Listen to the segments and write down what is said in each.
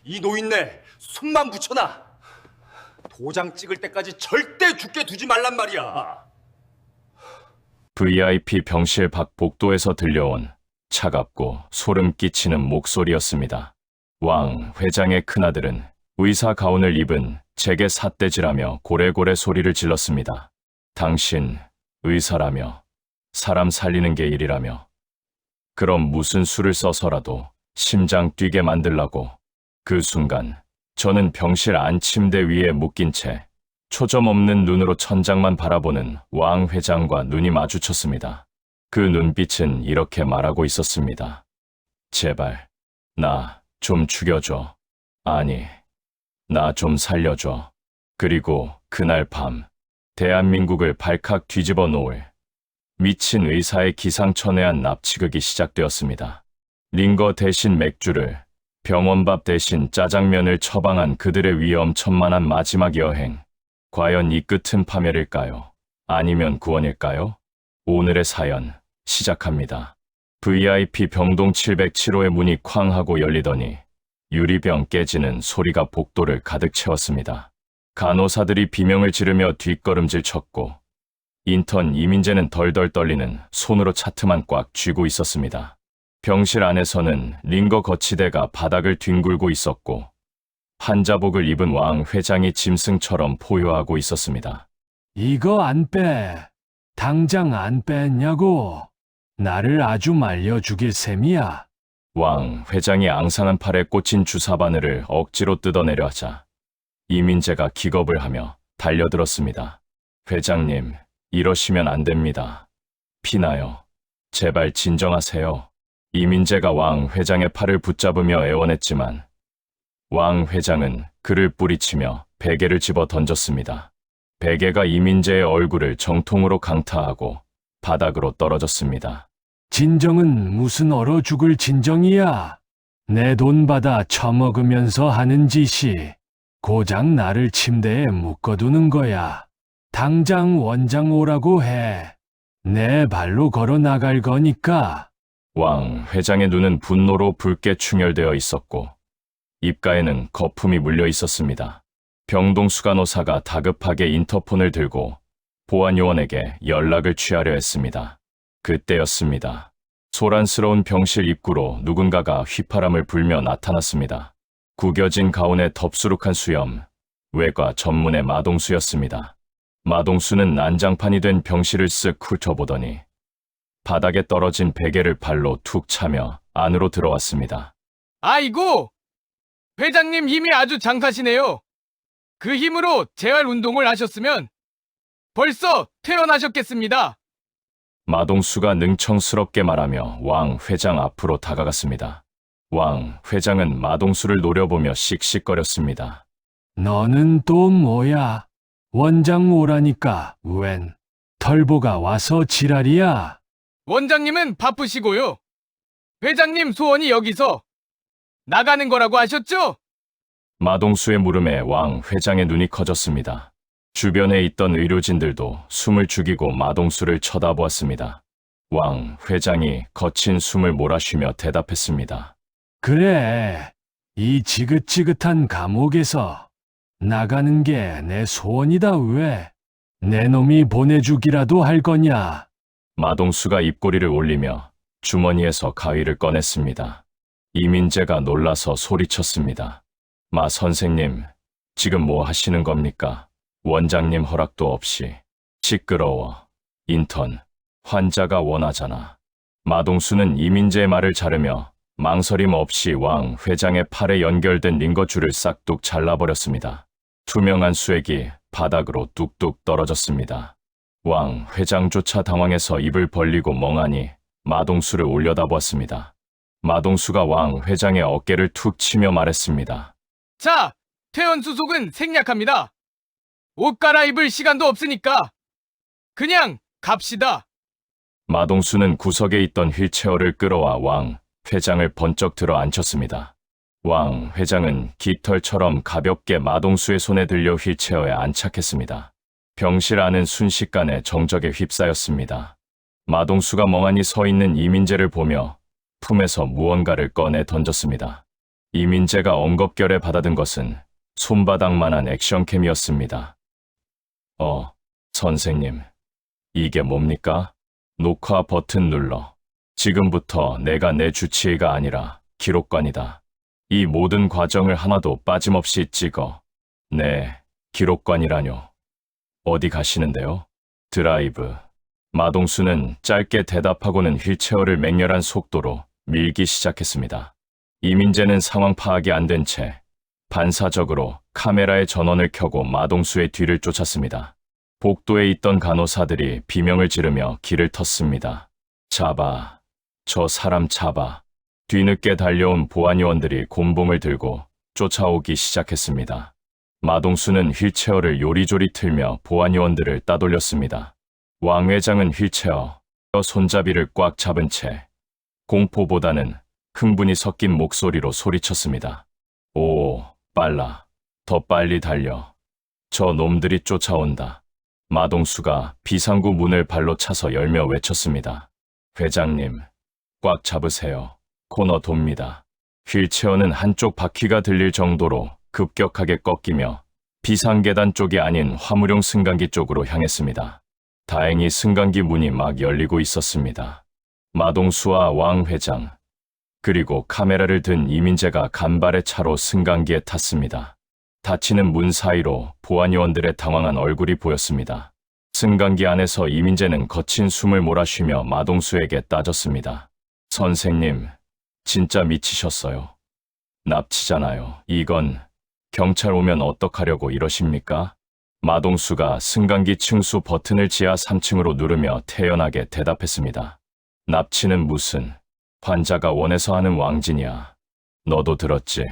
이 노인네 손만 붙여놔. 도장 찍을 때까지 절대 죽게 두지 말란 말이야. VIP 병실 밖 복도에서 들려온 차갑고 소름 끼치는 목소리였습니다. 왕 회장의 큰아들은 의사 가운을 입은 제게 삿대질하며 고래고래 소리를 질렀습니다. 당신 의사라며 사람 살리는 게 일이라며 그럼 무슨 수를 써서라도 심장 뛰게 만들라고. 그 순간 저는 병실 안침대 위에 묶인 채 초점 없는 눈으로 천장만 바라보는 왕 회장과 눈이 마주쳤습니다. 그 눈빛은 이렇게 말하고 있었습니다. 제발 나 좀 죽여줘. 아니, 나 좀 살려줘. 그리고 그날 밤 대한민국을 발칵 뒤집어 놓을 미친 의사의 기상천외한 납치극이 시작되었습니다. 링거 대신 맥주를, 병원밥 대신 짜장면을 처방한 그들의 위험천만한 마지막 여행. 과연 이 끝은 파멸일까요? 아니면 구원일까요? 오늘의 사연 시작합니다. VIP 병동 707호의 문이 쾅 하고 열리더니 유리병 깨지는 소리가 복도를 가득 채웠습니다. 간호사들이 비명을 지르며 뒷걸음질 쳤고 인턴 이민재는 덜덜 떨리는 손으로 차트만 꽉 쥐고 있었습니다. 병실 안에서는 링거 거치대가 바닥을 뒹굴고 있었고 환자복을 입은 왕 회장이 짐승처럼 포효하고 있었습니다. 이거 안 빼. 당장 안 뺐냐고. 나를 아주 말려 죽일 셈이야. 왕 회장이 앙상한 팔에 꽂힌 주사 바늘을 억지로 뜯어내려 하자 이민재가 기겁을 하며 달려들었습니다. 회장님, 이러시면 안 됩니다. 피나요. 제발 진정하세요. 이민재가 왕 회장의 팔을 붙잡으며 애원했지만 왕 회장은 그를 뿌리치며 베개를 집어 던졌습니다. 베개가 이민재의 얼굴을 정통으로 강타하고 바닥으로 떨어졌습니다. 진정은 무슨 얼어 죽을 진정이야. 내 돈 받아 처먹으면서 하는 짓이 고작 나를 침대에 묶어두는 거야. 당장 원장 오라고 해. 내 발로 걸어 나갈 거니까. 왕 회장의 눈은 분노로 붉게 충혈되어 있었고 입가에는 거품이 물려 있었습니다. 병동 수간호사가 다급하게 인터폰을 들고 보안요원에게 연락을 취하려 했습니다. 그때였습니다. 소란스러운 병실 입구로 누군가가 휘파람을 불며 나타났습니다. 구겨진 가운에 덥수룩한 수염, 외과 전문의 마동수였습니다. 마동수는 난장판이 된 병실을 쓱 훑어보더니 바닥에 떨어진 베개를 발로 툭 차며 안으로 들어왔습니다. 아이고! 회장님 힘이 아주 장사시네요. 그 힘으로 재활 운동을 하셨으면 벌써 퇴원하셨겠습니다. 마동수가 능청스럽게 말하며 왕 회장 앞으로 다가갔습니다. 왕 회장은 마동수를 노려보며 씩씩거렸습니다. 너는 또 뭐야? 원장 오라니까 웬 털보가 와서 지랄이야. 원장님은 바쁘시고요. 회장님 소원이 여기서 나가는 거라고 하셨죠? 마동수의 물음에 왕 회장의 눈이 커졌습니다. 주변에 있던 의료진들도 숨을 죽이고 마동수를 쳐다보았습니다. 왕 회장이 거친 숨을 몰아쉬며 대답했습니다. 그래, 이 지긋지긋한 감옥에서 나가는 게 내 소원이다 왜? 내 놈이 보내주기라도 할 거냐? 마동수가 입꼬리를 올리며 주머니에서 가위를 꺼냈습니다. 이민재가 놀라서 소리쳤습니다. 마 선생님, 지금 뭐 하시는 겁니까? 원장님 허락도 없이. 시끄러워. 인턴, 환자가 원하잖아. 마동수는 이민재의 말을 자르며 망설임 없이 왕 회장의 팔에 연결된 링거줄을 싹둑 잘라버렸습니다. 투명한 수액이 바닥으로 뚝뚝 떨어졌습니다. 왕 회장조차 당황해서 입을 벌리고 멍하니 마동수를 올려다보았습니다. 마동수가 왕 회장의 어깨를 툭 치며 말했습니다. 자, 퇴원 수속은 생략합니다. 옷 갈아입을 시간도 없으니까 그냥 갑시다. 마동수는 구석에 있던 휠체어를 끌어와 왕 회장을 번쩍 들어 앉혔습니다. 왕 회장은 깃털처럼 가볍게 마동수의 손에 들려 휠체어에 안착했습니다. 병실 안은 순식간에 정적에 휩싸였습니다. 마동수가 멍하니 서 있는 이민재를 보며 품에서 무언가를 꺼내 던졌습니다. 이민재가 엉겁결에 받아든 것은 손바닥만한 액션캠이었습니다. 선생님, 이게 뭡니까? 녹화 버튼 눌러. 지금부터 내가 내 주치의가 아니라 기록관이다. 이 모든 과정을 하나도 빠짐없이 찍어. 네, 기록관이라뇨. 어디 가시는데요? 드라이브. 마동수는 짧게 대답하고는 휠체어를 맹렬한 속도로 밀기 시작했습니다. 이민재는 상황 파악이 안 된 채 반사적으로 카메라의 전원을 켜고 마동수의 뒤를 쫓았습니다. 복도에 있던 간호사들이 비명을 지르며 길을 텄습니다. 잡아. 저 사람 잡아. 뒤늦게 달려온 보안요원들이 곤봉을 들고 쫓아오기 시작했습니다. 마동수는 휠체어를 요리조리 틀며 보안요원들을 따돌렸습니다. 왕 회장은 휠체어 손잡이를 꽉 잡은 채 공포보다는 흥분이 섞인 목소리로 소리쳤습니다. 오, 빨라. 더 빨리 달려. 저 놈들이 쫓아온다. 마동수가 비상구 문을 발로 차서 열며 외쳤습니다. 회장님, 꽉 잡으세요. 코너 돕니다. 휠체어는 한쪽 바퀴가 들릴 정도로 급격하게 꺾이며 비상계단 쪽이 아닌 화물용 승강기 쪽으로 향했습니다. 다행히 승강기 문이 막 열리고 있었습니다. 마동수와 왕 회장, 그리고 카메라를 든 이민재가 간발의 차로 승강기에 탔습니다. 닫히는 문 사이로 보안요원들의 당황한 얼굴이 보였습니다. 승강기 안에서 이민재는 거친 숨을 몰아쉬며 마동수에게 따졌습니다. 선생님, 진짜 미치셨어요. 납치잖아요. 이건 경찰 오면 어떡하려고 이러십니까? 마동수가 승강기 층수 버튼을 지하 3층으로 누르며 태연하게 대답했습니다. 납치는 무슨, 환자가 원해서 하는 왕진이야. 너도 들었지?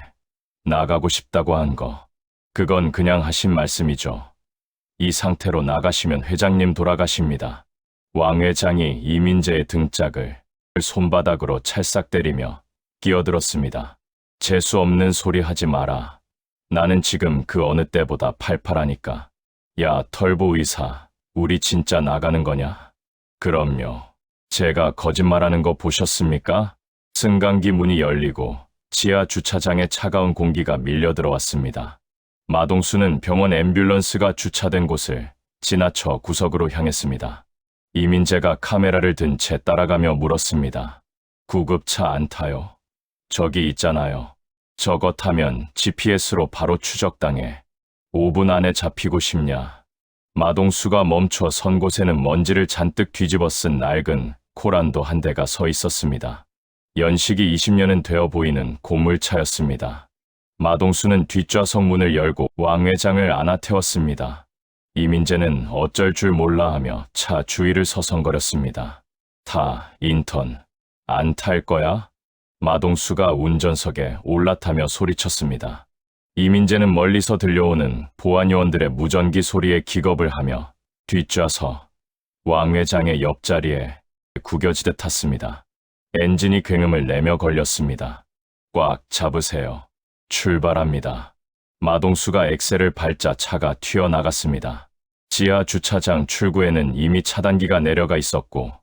나가고 싶다고 한 거. 그건 그냥 하신 말씀이죠. 이 상태로 나가시면 회장님 돌아가십니다. 왕 회장이 이민재의 등짝을 손바닥으로 찰싹 때리며 끼어들었습니다. 재수 없는 소리 하지 마라. 나는 지금 그 어느 때보다 팔팔하니까. 야, 털보 의사, 우리 진짜 나가는 거냐? 그럼요. 제가 거짓말하는 거 보셨습니까? 승강기 문이 열리고 지하 주차장에 차가운 공기가 밀려 들어왔습니다. 마동수는 병원 앰뷸런스가 주차된 곳을 지나쳐 구석으로 향했습니다. 이민재가 카메라를 든 채 따라가며 물었습니다. 구급차 안 타요? 저기 있잖아요. 저거 타면 GPS로 바로 추적당해. 5분 안에 잡히고 싶냐? 마동수가 멈춰 선 곳에는 먼지를 잔뜩 뒤집어 쓴 낡은 코란도 한 대가 서 있었습니다. 연식이 20년은 되어 보이는 고물차였습니다. 마동수는 뒷좌석 문을 열고 왕 회장을 안아 태웠습니다. 이민재는 어쩔 줄 몰라 하며 차 주위를 서성거렸습니다. 타, 인턴. 안 탈 거야? 마동수가 운전석에 올라타며 소리쳤습니다. 이민재는 멀리서 들려오는 보안요원들의 무전기 소리에 기겁을 하며 뒷좌석, 왕 회장의 옆자리에 구겨지듯 탔습니다. 엔진이 굉음을 내며 걸렸습니다. 꽉 잡으세요. 출발합니다. 마동수가 엑셀을 밟자 차가 튀어나갔습니다. 지하 주차장 출구에는 이미 차단기가 내려가 있었고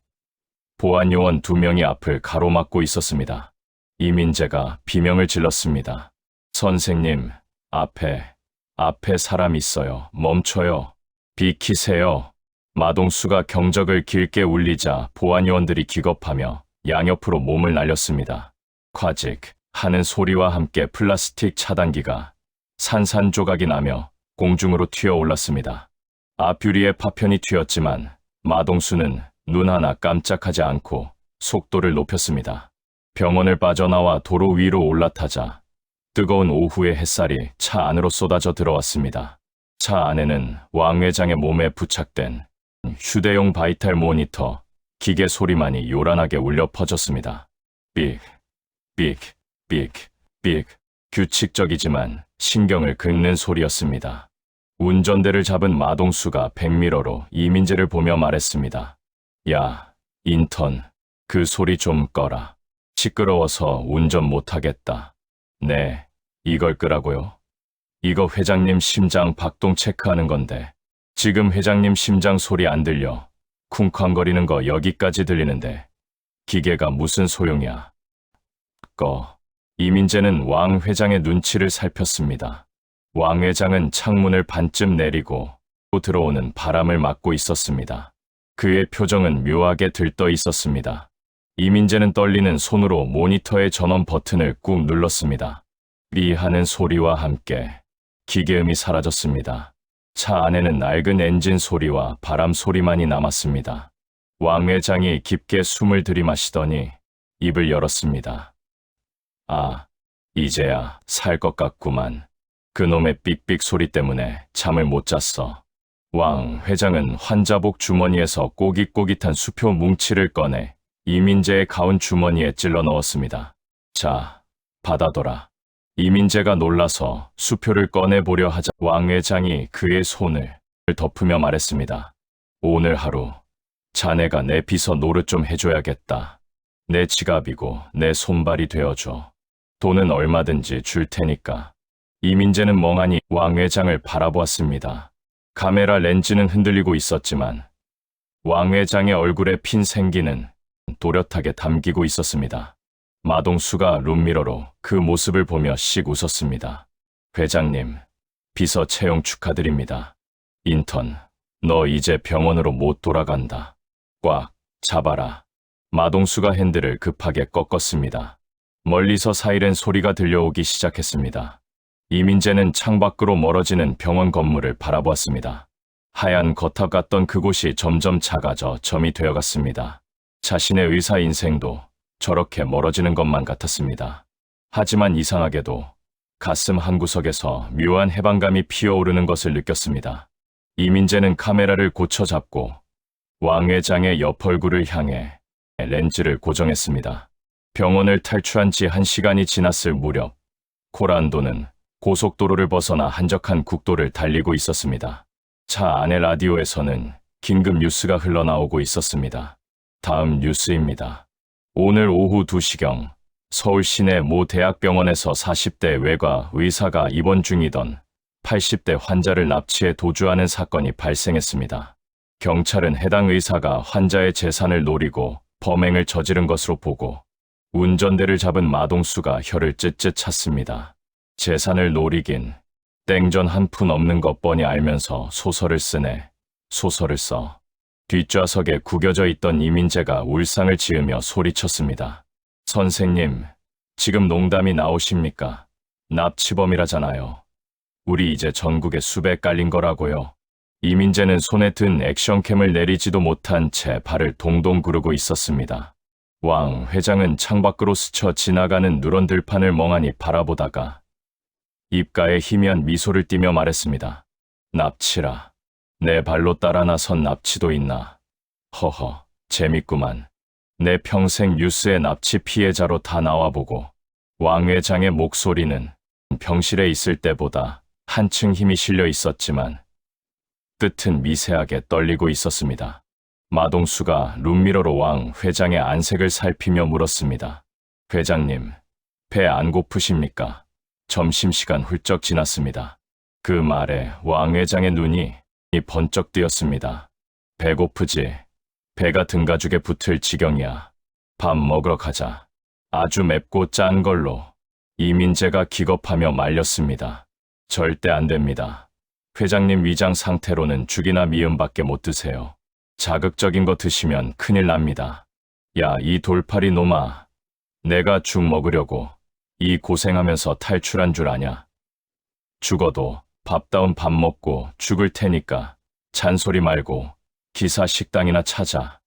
보안요원 2명이 앞을 가로막고 있었습니다. 이민재가 비명을 질렀습니다. 선생님, 앞에 사람 있어요. 멈춰요. 비키세요. 마동수가 경적을 길게 울리자 보안요원들이 기겁하며 양옆으로 몸을 날렸습니다. 콰직 하는 소리와 함께 플라스틱 차단기가 산산조각이 나며 공중으로 튀어올랐습니다. 앞유리에 파편이 튀었지만 마동수는 눈 하나 깜짝하지 않고 속도를 높였습니다. 병원을 빠져나와 도로 위로 올라타자 뜨거운 오후의 햇살이 차 안으로 쏟아져 들어왔습니다. 차 안에는 왕 회장의 몸에 부착된 휴대용 바이탈 모니터, 기계 소리만이 요란하게 울려 퍼졌습니다. 삑, 삑, 삑, 삑. 규칙적이지만 신경을 긁는 소리였습니다. 운전대를 잡은 마동수가 백미러로 이민재를 보며 말했습니다. 야, 인턴, 그 소리 좀 꺼라. 시끄러워서 운전 못하겠다. 네, 이걸 끄라고요? 이거 회장님 심장 박동 체크하는 건데 지금 회장님 심장 소리 안 들려. 쿵쾅거리는 거 여기까지 들리는데 기계가 무슨 소용이야. 꺼. 이민재는 왕 회장의 눈치를 살폈습니다. 왕 회장은 창문을 반쯤 내리고 또 들어오는 바람을 막고 있었습니다. 그의 표정은 묘하게 들떠 있었습니다. 이민재는 떨리는 손으로 모니터의 전원 버튼을 꾹 눌렀습니다. 삐 하는 소리와 함께 기계음이 사라졌습니다. 차 안에는 낡은 엔진 소리와 바람 소리만이 남았습니다. 왕 회장이 깊게 숨을 들이마시더니 입을 열었습니다. 아, 이제야 살 것 같구만. 그놈의 삑삑 소리 때문에 잠을 못 잤어. 왕 회장은 환자복 주머니에서 꼬깃꼬깃한 수표 뭉치를 꺼내 이민재의 가운 주머니에 찔러 넣었습니다. 자, 받아둬라. 이민재가 놀라서 수표를 꺼내보려 하자 왕 회장이 그의 손을 덮으며 말했습니다. 오늘 하루 자네가 내 비서 노릇 좀 해줘야겠다. 내 지갑이고 내 손발이 되어줘. 돈은 얼마든지 줄 테니까. 이민재는 멍하니 왕 회장을 바라보았습니다. 카메라 렌즈는 흔들리고 있었지만 왕 회장의 얼굴에 핀 생기는 또렷하게 담기고 있었습니다. 마동수가 룸미러로 그 모습을 보며 씩 웃었습니다. 회장님, 비서 채용 축하드립니다. 인턴, 너 이제 병원으로 못 돌아간다. 꽉 잡아라. 마동수가 핸들을 급하게 꺾었습니다. 멀리서 사이렌 소리가 들려오기 시작했습니다. 이민재는 창밖으로 멀어지는 병원 건물을 바라보았습니다. 하얀 거탑 같던 그곳이 점점 작아져 점이 되어갔습니다. 자신의 의사 인생도 저렇게 멀어지는 것만 같았습니다. 하지만 이상하게도 가슴 한구석에서 묘한 해방감이 피어오르는 것을 느꼈습니다. 이민재는 카메라를 고쳐 잡고 왕 회장의 옆 얼굴을 향해 렌즈를 고정했습니다. 병원을 탈출한 지 1시간이 지났을 무렵 코란도는 고속도로를 벗어나 한적한 국도를 달리고 있었습니다. 차 안의 라디오에서는 긴급 뉴스가 흘러나오고 있었습니다. 다음 뉴스입니다. 오늘 오후 2시경 서울 시내 모 대학병원에서 40대 외과 의사가 입원 중이던 80대 환자를 납치해 도주하는 사건이 발생했습니다. 경찰은 해당 의사가 환자의 재산을 노리고 범행을 저지른 것으로 보고 운전대를 잡은 마동수가 혀를 쯧쯧 찼습니다. 재산을 노리긴 땡전 한 푼 없는 것 뻔히 알면서 소설을 쓰네. 소설을 써. 뒷좌석에 구겨져 있던 이민재가 울상을 지으며 소리쳤습니다. 선생님, 지금 농담이 나오십니까? 납치범이라잖아요. 우리 이제 전국에 수백 깔린 거라고요. 이민재는 손에 든 액션캠을 내리지도 못한 채 발을 동동 구르고 있었습니다. 왕 회장은 창밖으로 스쳐 지나가는 누런 들판을 멍하니 바라보다가 입가에 희미한 미소를 띠며 말했습니다. 납치라. 내 발로 따라 나선 납치도 있나. 허허, 재밌구만. 내 평생 뉴스의 납치 피해자로 다 나와보고 왕 회장의 목소리는 병실에 있을 때보다 한층 힘이 실려 있었지만 끝은 미세하게 떨리고 있었습니다. 마동수가 룸미러로 왕 회장의 안색을 살피며 물었습니다. 회장님, 배 안 고프십니까? 점심시간 훌쩍 지났습니다. 그 말에 왕 회장의 눈이 번쩍 뜨였습니다. 배고프지? 배가 등가죽에 붙을 지경이야. 밥 먹으러 가자. 아주 맵고 짠 걸로. 이민재가 기겁하며 말렸습니다. 절대 안 됩니다. 회장님 위장 상태로는 죽이나 미음밖에 못 드세요. 자극적인 거 드시면 큰일 납니다. 야, 이 돌팔이 놈아. 내가 죽 먹으려고 이 고생하면서 탈출한 줄 아냐? 죽어도 밥다운 밥 먹고 죽을 테니까 잔소리 말고 기사 식당이나 찾아.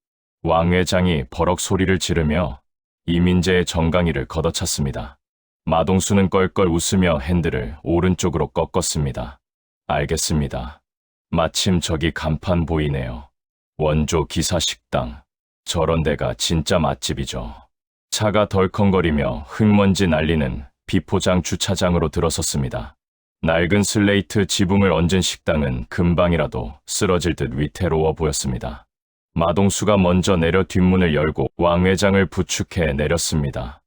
왕 회장이 버럭 소리를 지르며 이민재의 정강이를 걷어찼습니다. 마동수는 껄껄 웃으며 핸들을 오른쪽으로 꺾었습니다. 알겠습니다. 마침 저기 간판 보이네요. 원조 기사 식당. 저런 데가 진짜 맛집이죠. 차가 덜컹거리며 흙먼지 날리는 비포장 주차장으로 들어섰습니다. 낡은 슬레이트 지붕을 얹은 식당은 금방이라도 쓰러질 듯 위태로워 보였습니다. 마동수가 먼저 내려 뒷문을 열고 왕 회장을 부축해 내렸습니다.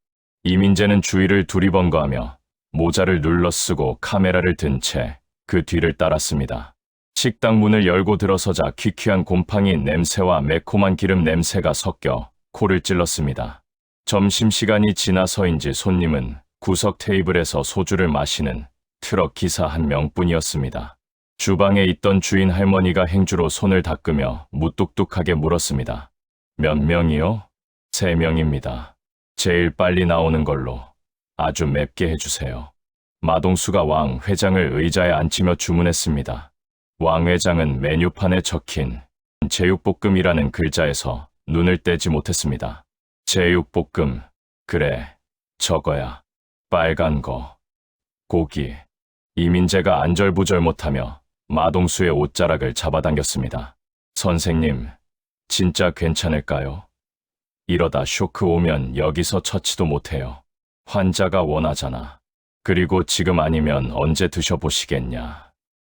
이민재는 주위를 두리번거하며 모자를 눌러 쓰고 카메라를 든 채 그 뒤를 따랐습니다. 식당 문을 열고 들어서자 퀴퀴한 곰팡이 냄새와 매콤한 기름 냄새가 섞여 코를 찔렀습니다. 점심시간이 지나서인지 손님은 구석 테이블에서 소주를 마시는 트럭 기사 한 명뿐이었습니다. 주방에 있던 주인 할머니가 행주로 손을 닦으며 무뚝뚝하게 물었습니다. 몇 명이요? 3명입니다. 제일 빨리 나오는 걸로 아주 맵게 해주세요. 마동수가 왕 회장을 의자에 앉히며 주문했습니다. 왕 회장은 메뉴판에 적힌 제육볶음이라는 글자에서 눈을 떼지 못했습니다. 제육볶음, 그래, 저거야. 빨간 거. 고기. 이민재가 안절부절 못하며 마동수의 옷자락을 잡아당겼습니다. 선생님, 진짜 괜찮을까요? 이러다 쇼크 오면 여기서 처치도 못해요. 환자가 원하잖아. 그리고 지금 아니면 언제 드셔보시겠냐.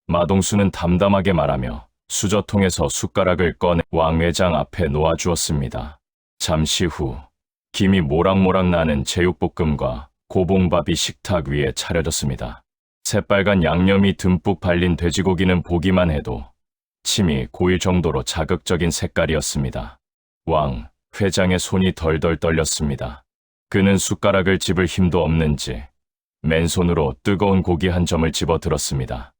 마동수는 담담하게 말하며 수저통에서 숟가락을 꺼내 왕 회장 앞에 놓아주었습니다. 잠시 후 김이 모락모락 나는 제육볶음과 고봉밥이 식탁 위에 차려졌습니다. 새빨간 양념이 듬뿍 발린 돼지고기는 보기만 해도 침이 고일 정도로 자극적인 색깔이었습니다. 왕 회장의 손이 덜덜 떨렸습니다. 그는 숟가락을 집을 힘도 없는지 맨손으로 뜨거운 고기 한 점을 집어들었습니다.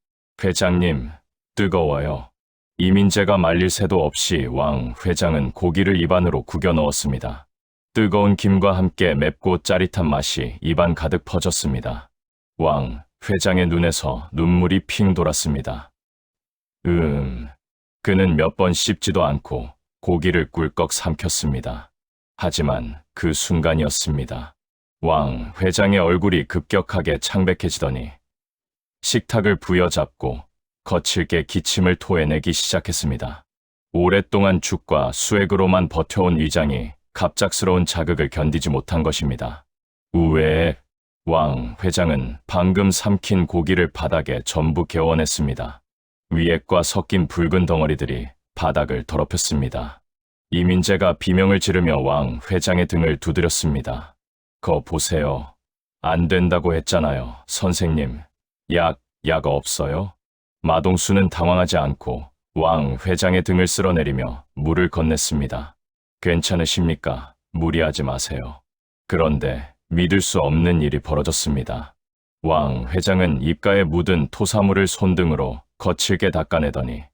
회장님, 뜨거워요. 이민재가 말릴 새도 없이 왕 회장은 고기를 입안으로 구겨 넣었습니다. 뜨거운 김과 함께 맵고 짜릿한 맛이 입안 가득 퍼졌습니다. 왕 회장의 눈에서 눈물이 핑 돌았습니다. 그는 몇 번 씹지도 않고 고기를 꿀꺽 삼켰습니다. 하지만 그 순간이었습니다. 왕 회장의 얼굴이 급격하게 창백해지더니 식탁을 부여잡고 거칠게 기침을 토해내기 시작했습니다. 오랫동안 죽과 수액으로만 버텨온 위장이 갑작스러운 자극을 견디지 못한 것입니다. 우에 왕 회장은 방금 삼킨 고기를 바닥에 전부 개워냈습니다. 위액과 섞인 붉은 덩어리들이 바닥을 더럽혔습니다. 이민재가 비명을 지르며 왕 회장의 등을 두드렸습니다. 거 보세요. 안 된다고 했잖아요, 선생님. 약 없어요? 마동수는 당황하지 않고 왕 회장의 등을 쓸어내리며 물을 건넸습니다. 괜찮으십니까? 무리하지 마세요. 그런데 믿을 수 없는 일이 벌어졌습니다. 왕 회장은 입가에 묻은 토사물을 손등으로 거칠게 닦아내더니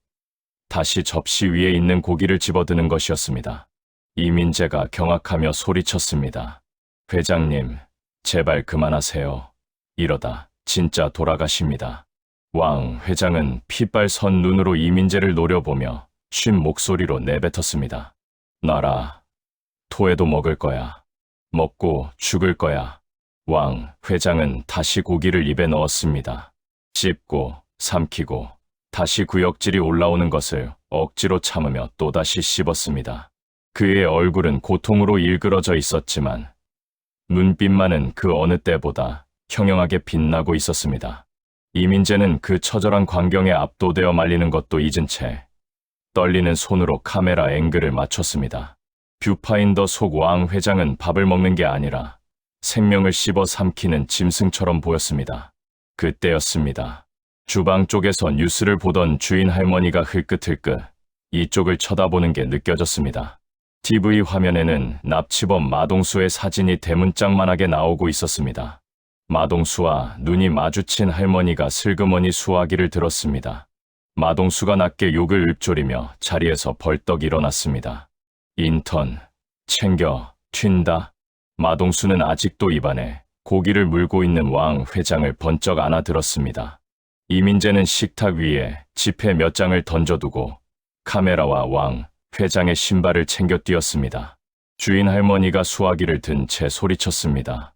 다시 접시 위에 있는 고기를 집어드는 것이었습니다. 이민재가 경악하며 소리쳤습니다. 회장님, 제발 그만하세요. 이러다 진짜 돌아가십니다. 왕 회장은 핏발 선 눈으로 이민재를 노려보며 쉰 목소리로 내뱉었습니다. 놔라. 토해도 먹을 거야. 먹고 죽을 거야. 왕 회장은 다시 고기를 입에 넣었습니다. 씹고 삼키고 다시 구역질이 올라오는 것을 억지로 참으며 또다시 씹었습니다. 그의 얼굴은 고통으로 일그러져 있었지만 눈빛만은 그 어느 때보다 형형하게 빛나고 있었습니다. 이민재는 그 처절한 광경에 압도되어 말리는 것도 잊은 채 떨리는 손으로 카메라 앵글을 맞췄습니다. 뷰파인더 속 왕 회장은 밥을 먹는 게 아니라 생명을 씹어 삼키는 짐승처럼 보였습니다. 그때였습니다. 주방 쪽에서 뉴스를 보던 주인 할머니가 흘끗흘끗 이쪽을 쳐다보는 게 느껴졌습니다. TV 화면에는 납치범 마동수의 사진이 대문짝만하게 나오고 있었습니다. 마동수와 눈이 마주친 할머니가 슬그머니 수화기를 들었습니다. 마동수가 낮게 욕을 읊조리며 자리에서 벌떡 일어났습니다. 인턴, 챙겨, 튄다. 마동수는 아직도 입안에 고기를 물고 있는 왕 회장을 번쩍 안아들었습니다. 이민재는 식탁 위에 지폐 몇 장을 던져두고 카메라와 왕 회장의 신발을 챙겨 뛰었습니다. 주인 할머니가 수화기를 든 채 소리쳤습니다.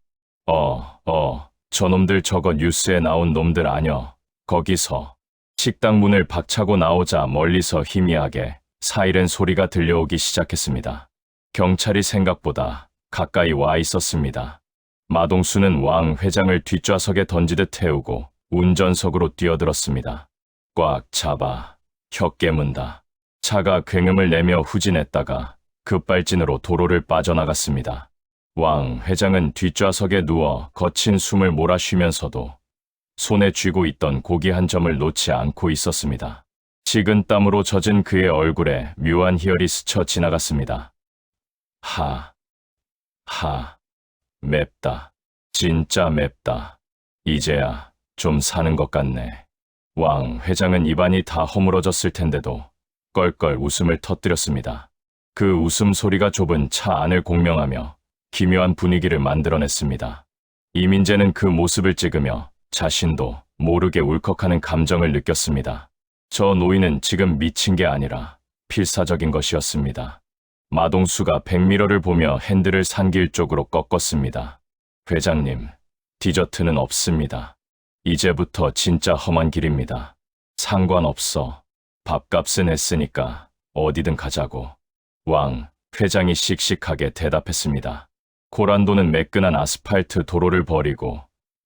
저놈들 저거 뉴스에 나온 놈들 아녀. 거기서. 식당 문을 박차고 나오자 멀리서 희미하게 사이렌 소리가 들려오기 시작했습니다. 경찰이 생각보다 가까이 와 있었습니다. 마동수는 왕 회장을 뒷좌석에 던지듯 태우고 운전석으로 뛰어들었습니다. 꽉 잡아. 혀 깨문다. 차가 굉음을 내며 후진했다가 급발진으로 도로를 빠져나갔습니다. 왕 회장은 뒷좌석에 누워 거친 숨을 몰아쉬면서도 손에 쥐고 있던 고기 한 점을 놓지 않고 있었습니다. 식은 땀으로 젖은 그의 얼굴에 묘한 희열이 스쳐 지나갔습니다. 맵다. 진짜 맵다. 이제야 좀 사는 것 같네. 왕 회장은 입안이 다 허물어졌을 텐데도 껄껄 웃음을 터뜨렸습니다. 그 웃음소리가 좁은 차 안을 공명하며 기묘한 분위기를 만들어냈습니다. 이민재는 그 모습을 찍으며 자신도 모르게 울컥하는 감정을 느꼈습니다. 저 노인은 지금 미친 게 아니라 필사적인 것이었습니다. 마동수가 백미러를 보며 핸들을 산길 쪽으로 꺾었습니다. 회장님, 디저트는 없습니다. 이제부터 진짜 험한 길입니다. 상관없어. 밥값은 했으니까 어디든 가자고. 왕 회장이 씩씩하게 대답했습니다. 코란도는 매끈한 아스팔트 도로를 버리고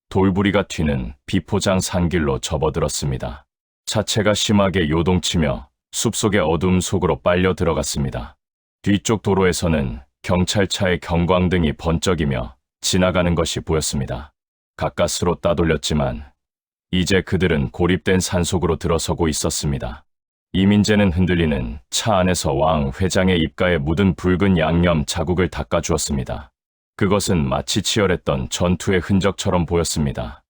돌부리가 튀는 비포장 산길로 접어들었습니다. 차체가 심하게 요동치며 숲속의 어둠 속으로 빨려 들어갔습니다. 뒤쪽 도로에서는 경찰차의 경광등이 번쩍이며 지나가는 것이 보였습니다. 가까스로 따돌렸지만 이제 그들은 고립된 산속으로 들어서고 있었습니다. 이민재는 흔들리는 차 안에서 왕 회장의 입가에 묻은 붉은 양념 자국을 닦아주었습니다. 그것은 마치 치열했던 전투의 흔적처럼 보였습니다.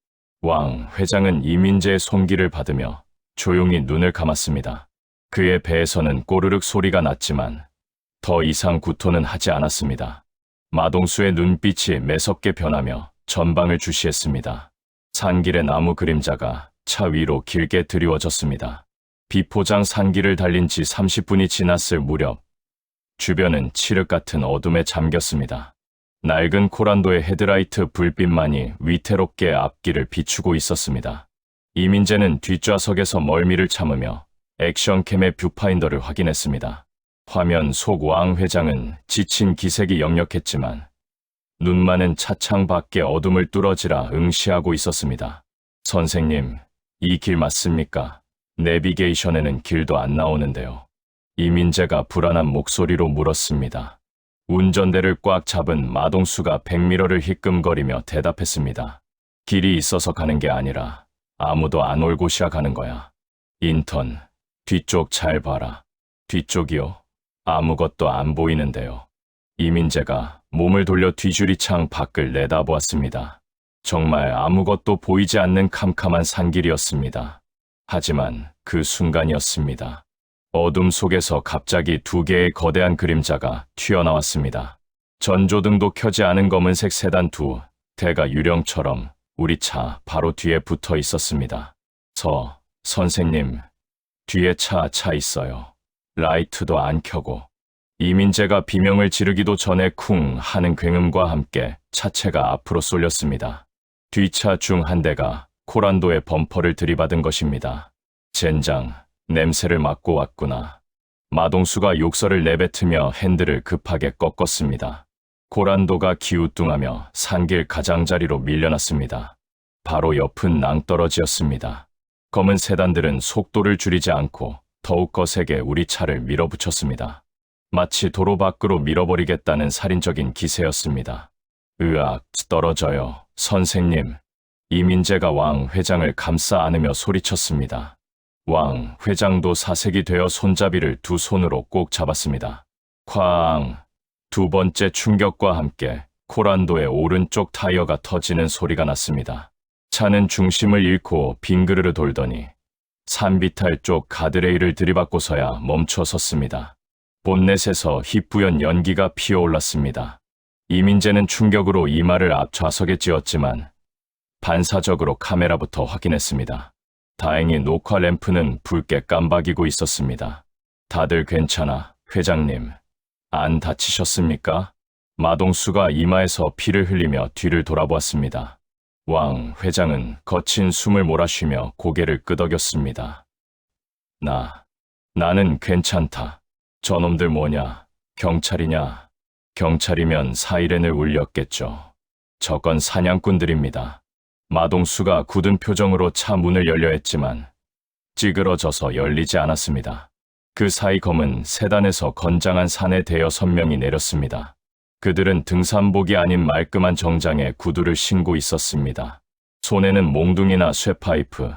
왕 회장은 이민재의 손길을 받으며 조용히 눈을 감았습니다. 그의 배에서는 꼬르륵 소리가 났지만 더 이상 구토는 하지 않았습니다. 마동수의 눈빛이 매섭게 변하며 전방을 주시했습니다. 산길의 나무 그림자가 차 위로 길게 드리워졌습니다. 비포장 산길을 달린 지 30분이 지났을 무렵 주변은 칠흑 같은 어둠에 잠겼습니다. 낡은 코란도의 헤드라이트 불빛만이 위태롭게 앞길을 비추고 있었습니다. 이민재는 뒷좌석에서 멀미를 참으며 액션캠의 뷰파인더를 확인했습니다. 화면 속 왕 회장은 지친 기색이 역력했지만 눈만은 차창 밖의 어둠을 뚫어지라 응시하고 있었습니다. 선생님, 이 길 맞습니까? 내비게이션에는 길도 안 나오는데요. 이민재가 불안한 목소리로 물었습니다. 운전대를 꽉 잡은 마동수가 백미러를 힐끔거리며 대답했습니다. 길이 있어서 가는 게 아니라 아무도 안 올 곳이야 가는 거야. 인턴, 뒤쪽 잘 봐라. 뒤쪽이요? 아무것도 안 보이는데요. 이민재가 몸을 돌려 뒤주리창 밖을 내다보았습니다. 정말 아무것도 보이지 않는 캄캄한 산길이었습니다. 하지만 그 순간이었습니다. 어둠 속에서 갑자기 두 개의 거대한 그림자가 튀어나왔습니다. 전조등도 켜지 않은 검은색 세단 두 대가 유령처럼 우리 차 바로 뒤에 붙어 있었습니다. 선생님, 뒤에 차 있어요. 라이트도 안 켜고. 이민재가 비명을 지르기도 전에 쿵 하는 굉음과 함께 차체가 앞으로 쏠렸습니다. 뒷차 중 한 대가 코란도의 범퍼를 들이받은 것입니다. 젠장, 냄새를 맡고 왔구나. 마동수가 욕설을 내뱉으며 핸들을 급하게 꺾었습니다. 코란도가 기우뚱하며 산길 가장자리로 밀려났습니다. 바로 옆은 낭떠러지였습니다. 검은 세단들은 속도를 줄이지 않고 더욱 거세게 우리 차를 밀어붙였습니다. 마치 도로 밖으로 밀어버리겠다는 살인적인 기세였습니다. 으악, 떨어져요, 선생님. 이민재가 왕 회장을 감싸 안으며 소리쳤습니다. 왕 회장도 사색이 되어 손잡이를 두 손으로 꼭 잡았습니다. 쾅! 두 번째 충격과 함께 코란도의 오른쪽 타이어가 터지는 소리가 났습니다. 차는 중심을 잃고 빙그르르 돌더니 산비탈 쪽 가드레일을 들이받고서야 멈춰 섰습니다. 본넷에서 희뿌연 연기가 피어올랐습니다. 이민재는 충격으로 이마를 앞좌석에 찧었지만 반사적으로 카메라부터 확인했습니다. 다행히 녹화 램프는 붉게 깜박이고 있었습니다. 다들 괜찮아, 회장님. 안 다치셨습니까? 마동수가 이마에서 피를 흘리며 뒤를 돌아보았습니다. 왕 회장은 거친 숨을 몰아쉬며 고개를 끄덕였습니다. 나는 괜찮다. 저놈들 뭐냐? 경찰이냐? 경찰이면 사이렌을 울렸겠죠. 저건 사냥꾼들입니다. 마동수가 굳은 표정으로 차 문을 열려 했지만 찌그러져서 열리지 않았습니다. 그 사이 검은 세단에서 건장한 산에 대여 선명히 내렸습니다. 그들은 등산복이 아닌 말끔한 정장에 구두를 신고 있었습니다. 손에는 몽둥이나 쇠파이프,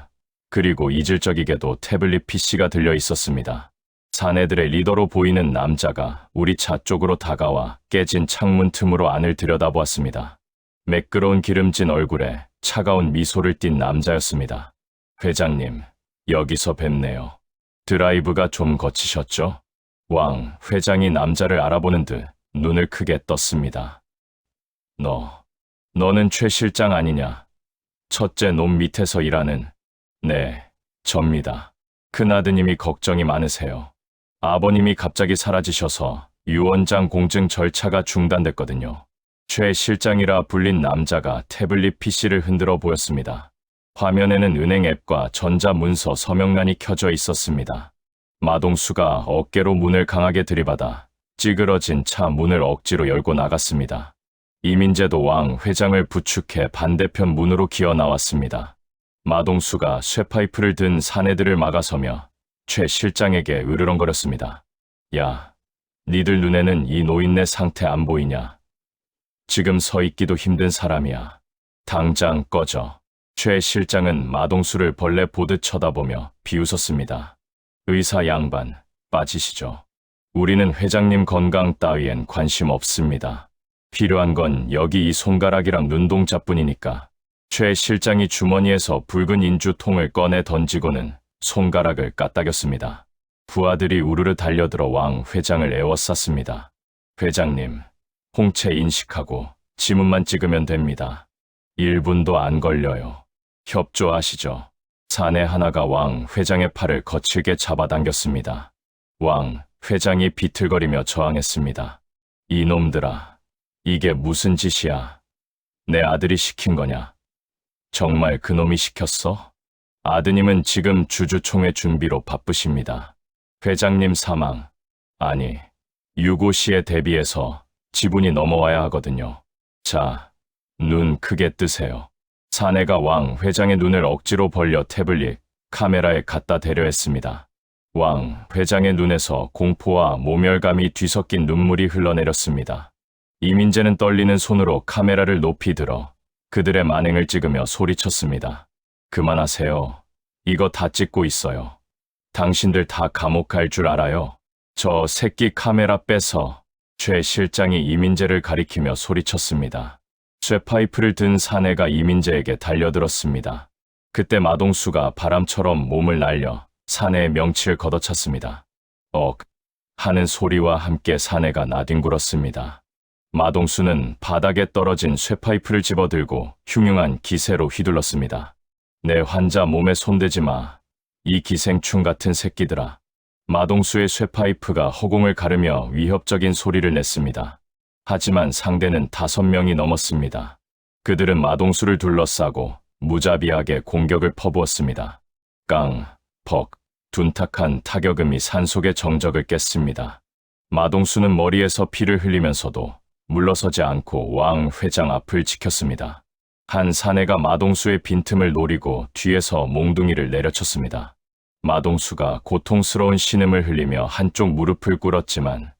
그리고 이질적이게도 태블릿 PC가 들려 있었습니다. 사내들의 리더로 보이는 남자가 우리 차 쪽으로 다가와 깨진 창문 틈으로 안을 들여다보았습니다. 매끄러운 기름진 얼굴에 차가운 미소를 띤 남자였습니다. 회장님, 여기서 뵙네요. 드라이브가 좀 거치셨죠? 왕 회장이 남자를 알아보는 듯 눈을 크게 떴습니다. 너는 최 실장 아니냐? 첫째 놈 밑에서 일하는. 네, 접니다. 큰아드님이 걱정이 많으세요. 아버님이 갑자기 사라지셔서 유언장 공증 절차가 중단됐거든요. 최 실장이라 불린 남자가 태블릿 PC를 흔들어 보였습니다. 화면에는 은행 앱과 전자문서 서명란이 켜져 있었습니다. 마동수가 어깨로 문을 강하게 들이받아 찌그러진 차 문을 억지로 열고 나갔습니다. 이민재도 왕 회장을 부축해 반대편 문으로 기어 나왔습니다. 마동수가 쇠파이프를 든 사내들을 막아서며 최 실장에게 으르렁거렸습니다. 야, 니들 눈에는 이 노인네 상태 안 보이냐? 지금 서 있기도 힘든 사람이야. 당장 꺼져. 최 실장은 마동수를 벌레 보듯 쳐다보며 비웃었습니다. 의사 양반, 빠지시죠. 우리는 회장님 건강 따위엔 관심 없습니다. 필요한 건 여기 이 손가락이랑 눈동자뿐이니까. 최 실장이 주머니에서 붉은 인주통을 꺼내 던지고는 손가락을 까딱였습니다. 부하들이 우르르 달려들어 왕 회장을 에워쌌습니다. 회장님, 홍채 인식하고 지문만 찍으면 됩니다. 1분도 안 걸려요. 협조하시죠. 사내 하나가 왕 회장의 팔을 거칠게 잡아당겼습니다. 왕 회장이 비틀거리며 저항했습니다. 이놈들아, 이게 무슨 짓이야? 내 아들이 시킨 거냐? 정말 그놈이 시켰어? 아드님은 지금 주주총회 준비로 바쁘십니다. 회장님 사망, 아니, 유고시에 대비해서 지분이 넘어와야 하거든요. 자, 눈 크게 뜨세요. 사내가 왕 회장의 눈을 억지로 벌려 태블릿, 카메라에 갖다 대려 했습니다. 왕 회장의 눈에서 공포와 모멸감이 뒤섞인 눈물이 흘러내렸습니다. 이민재는 떨리는 손으로 카메라를 높이 들어 그들의 만행을 찍으며 소리쳤습니다. 그만하세요. 이거 다 찍고 있어요. 당신들 다 감옥 갈 줄 알아요? 저 새끼 카메라 빼서. 최 실장이 이민재를 가리키며 소리쳤습니다. 쇠파이프를 든 사내가 이민재에게 달려들었습니다. 그때 마동수가 바람처럼 몸을 날려 사내의 명치를 걷어찼습니다. 하는 소리와 함께 사내가 나뒹굴었습니다. 마동수는 바닥에 떨어진 쇠파이프를 집어들고 흉흉한 기세로 휘둘렀습니다. 내 환자 몸에 손대지 마. 이 기생충 같은 새끼들아. 마동수의 쇠파이프가 허공을 가르며 위협적인 소리를 냈습니다. 하지만 상대는 5명이 넘었습니다. 그들은 마동수를 둘러싸고 무자비하게 공격을 퍼부었습니다. 깡, 벅, 둔탁한 타격음이 산속의 정적을 깼습니다. 마동수는 머리에서 피를 흘리면서도 물러서지 않고 왕 회장 앞을 지켰습니다. 한 사내가 마동수의 빈틈을 노리고 뒤에서 몽둥이를 내려쳤습니다. 마동수가 고통스러운 신음을 흘리며 한쪽 무릎을 꿇었지만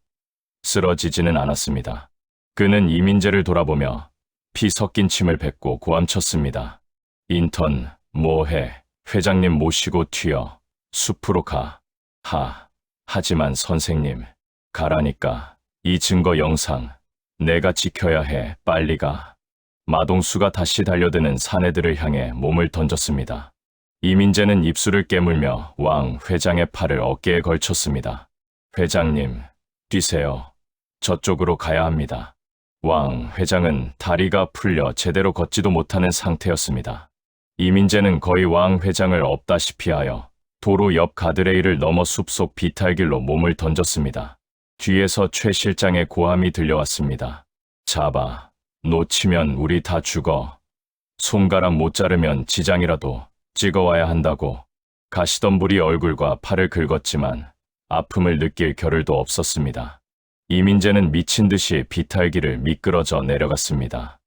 쓰러지지는 않았습니다. 그는 이민재를 돌아보며 피 섞인 침을 뱉고 고함쳤습니다. 인턴, 뭐해? 회장님 모시고 튀어. 숲으로 가. 하지만 선생님, 가라니까. 이 증거 영상, 내가 지켜야 해. 빨리 가. 마동수가 다시 달려드는 사내들을 향해 몸을 던졌습니다. 이민재는 입술을 깨물며 왕 회장의 팔을 어깨에 걸쳤습니다. 회장님, 뛰세요. 저쪽으로 가야 합니다. 왕 회장은 다리가 풀려 제대로 걷지도 못하는 상태였습니다. 이민재는 거의 왕 회장을 업다시피 하여 도로 옆 가드레일을 넘어 숲속 비탈길로 몸을 던졌습니다. 뒤에서 최 실장의 고함이 들려왔습니다. 잡아. 놓치면 우리 다 죽어. 손가락 못 자르면 지장이라도 찍어와야 한다고. 가시덤불이 얼굴과 팔을 긁었지만 아픔을 느낄 겨를도 없었습니다. 이민재는 미친 듯이 비탈길을 미끄러져 내려갔습니다.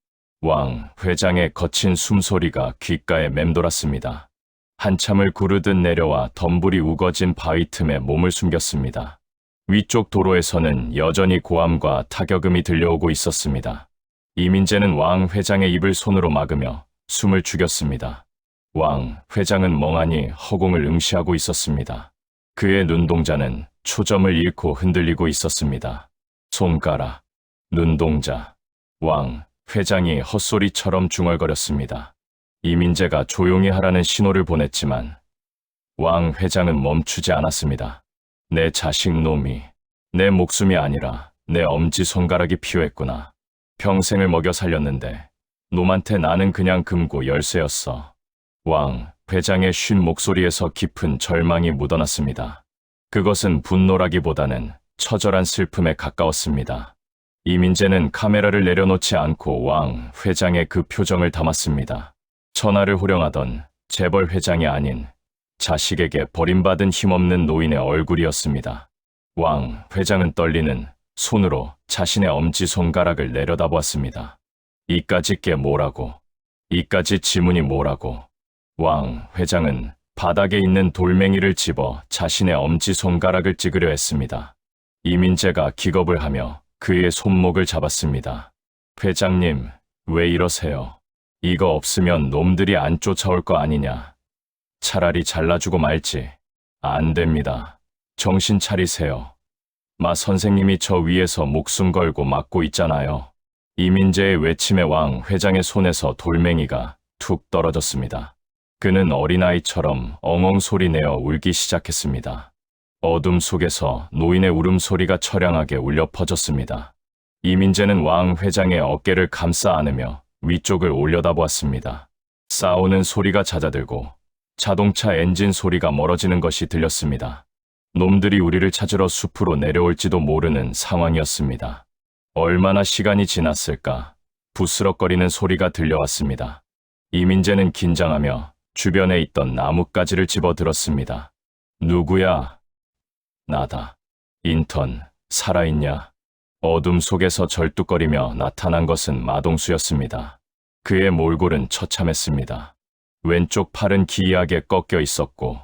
왕 회장의 거친 숨소리가 귓가에 맴돌았습니다. 한참을 구르듯 내려와 덤불이 우거진 바위 틈에 몸을 숨겼습니다. 위쪽 도로에서는 여전히 고함과 타격음이 들려오고 있었습니다. 이민재는 왕 회장의 입을 손으로 막으며 숨을 죽였습니다. 왕 회장은 멍하니 허공을 응시하고 있었습니다. 그의 눈동자는 초점을 잃고 흔들리고 있었습니다. 손가락, 눈동자. 왕 회장이 헛소리처럼 중얼거렸습니다. 이민재가 조용히 하라는 신호를 보냈지만 왕 회장은 멈추지 않았습니다. 내 자식 놈이 내 목숨이 아니라 내 엄지손가락이 필요했구나. 평생을 먹여 살렸는데 놈한테 나는 그냥 금고 열쇠였어. 왕 회장의 쉰 목소리에서 깊은 절망이 묻어났습니다. 그것은 분노라기보다는 처절한 슬픔에 가까웠습니다. 이민재는 카메라를 내려놓지 않고 왕 회장의 그 표정을 담았습니다. 천하를 호령하던 재벌 회장이 아닌 자식에게 버림받은 힘없는 노인의 얼굴이었습니다. 왕 회장은 떨리는 손으로 자신의 엄지손가락을 내려다보았습니다. 이까짓 게 뭐라고? 이까짓 지문이 뭐라고? 왕 회장은 바닥에 있는 돌멩이를 집어 자신의 엄지손가락을 찍으려 했습니다. 이민재가 기겁을 하며 그의 손목을 잡았습니다. 회장님, 왜 이러세요? 이거 없으면 놈들이 안 쫓아올 거 아니냐? 차라리 잘라주고 말지. 안 됩니다. 정신 차리세요. 마 선생님이 저 위에서 목숨 걸고 막고 있잖아요. 이민재의 외침에 왕 회장의 손에서 돌멩이가 툭 떨어졌습니다. 그는 어린아이처럼 엉엉 소리내어 울기 시작했습니다. 어둠 속에서 노인의 울음소리가 처량하게 울려 퍼졌습니다. 이민재는 왕 회장의 어깨를 감싸 안으며 위쪽을 올려다보았습니다. 싸우는 소리가 잦아들고 자동차 엔진 소리가 멀어지는 것이 들렸습니다. 놈들이 우리를 찾으러 숲으로 내려올지도 모르는 상황이었습니다. 얼마나 시간이 지났을까? 부스럭거리는 소리가 들려왔습니다. 이민재는 긴장하며 주변에 있던 나뭇가지를 집어들었습니다. 누구야? 나다. 인턴, 살아있냐? 어둠 속에서 절뚝거리며 나타난 것은 마동수였습니다. 그의 몰골은 처참했습니다. 왼쪽 팔은 기이하게 꺾여 있었고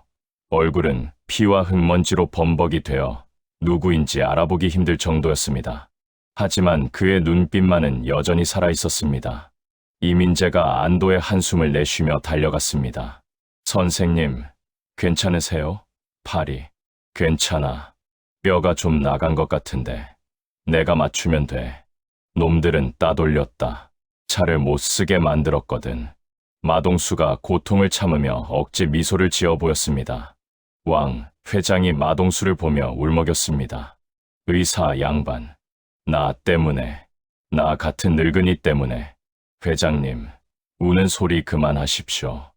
얼굴은 피와 흙먼지로 범벅이 되어 누구인지 알아보기 힘들 정도였습니다. 하지만 그의 눈빛만은 여전히 살아있었습니다. 이민재가 안도의 한숨을 내쉬며 달려갔습니다. 선생님, 괜찮으세요? 팔이. 괜찮아. 뼈가 좀 나간 것 같은데 내가 맞추면 돼. 놈들은 따돌렸다. 차를 못 쓰게 만들었거든. 마동수가 고통을 참으며 억지 미소를 지어 보였습니다. 왕 회장이 마동수를 보며 울먹였습니다. 의사 양반. 나 때문에. 나 같은 늙은이 때문에. 회장님, 우는 소리 그만하십시오.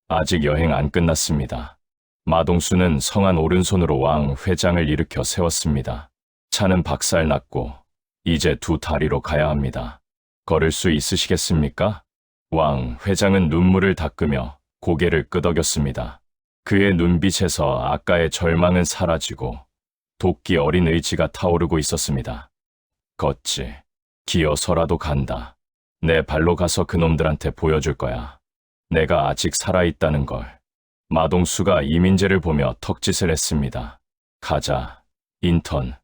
아직 여행 안 끝났습니다. 마동수는 성한 오른손으로 왕 회장을 일으켜 세웠습니다. 차는 박살났고 이제 두 다리로 가야 합니다. 걸을 수 있으시겠습니까? 왕 회장은 눈물을 닦으며 고개를 끄덕였습니다. 그의 눈빛에서 아까의 절망은 사라지고 도끼 어린 의지가 타오르고 있었습니다. 걷지. 기어서라도 간다. 내 발로 가서 그놈들한테 보여줄 거야. 내가 아직 살아있다는 걸. 마동수가 이민재를 보며 턱짓을 했습니다. 가자. 인턴.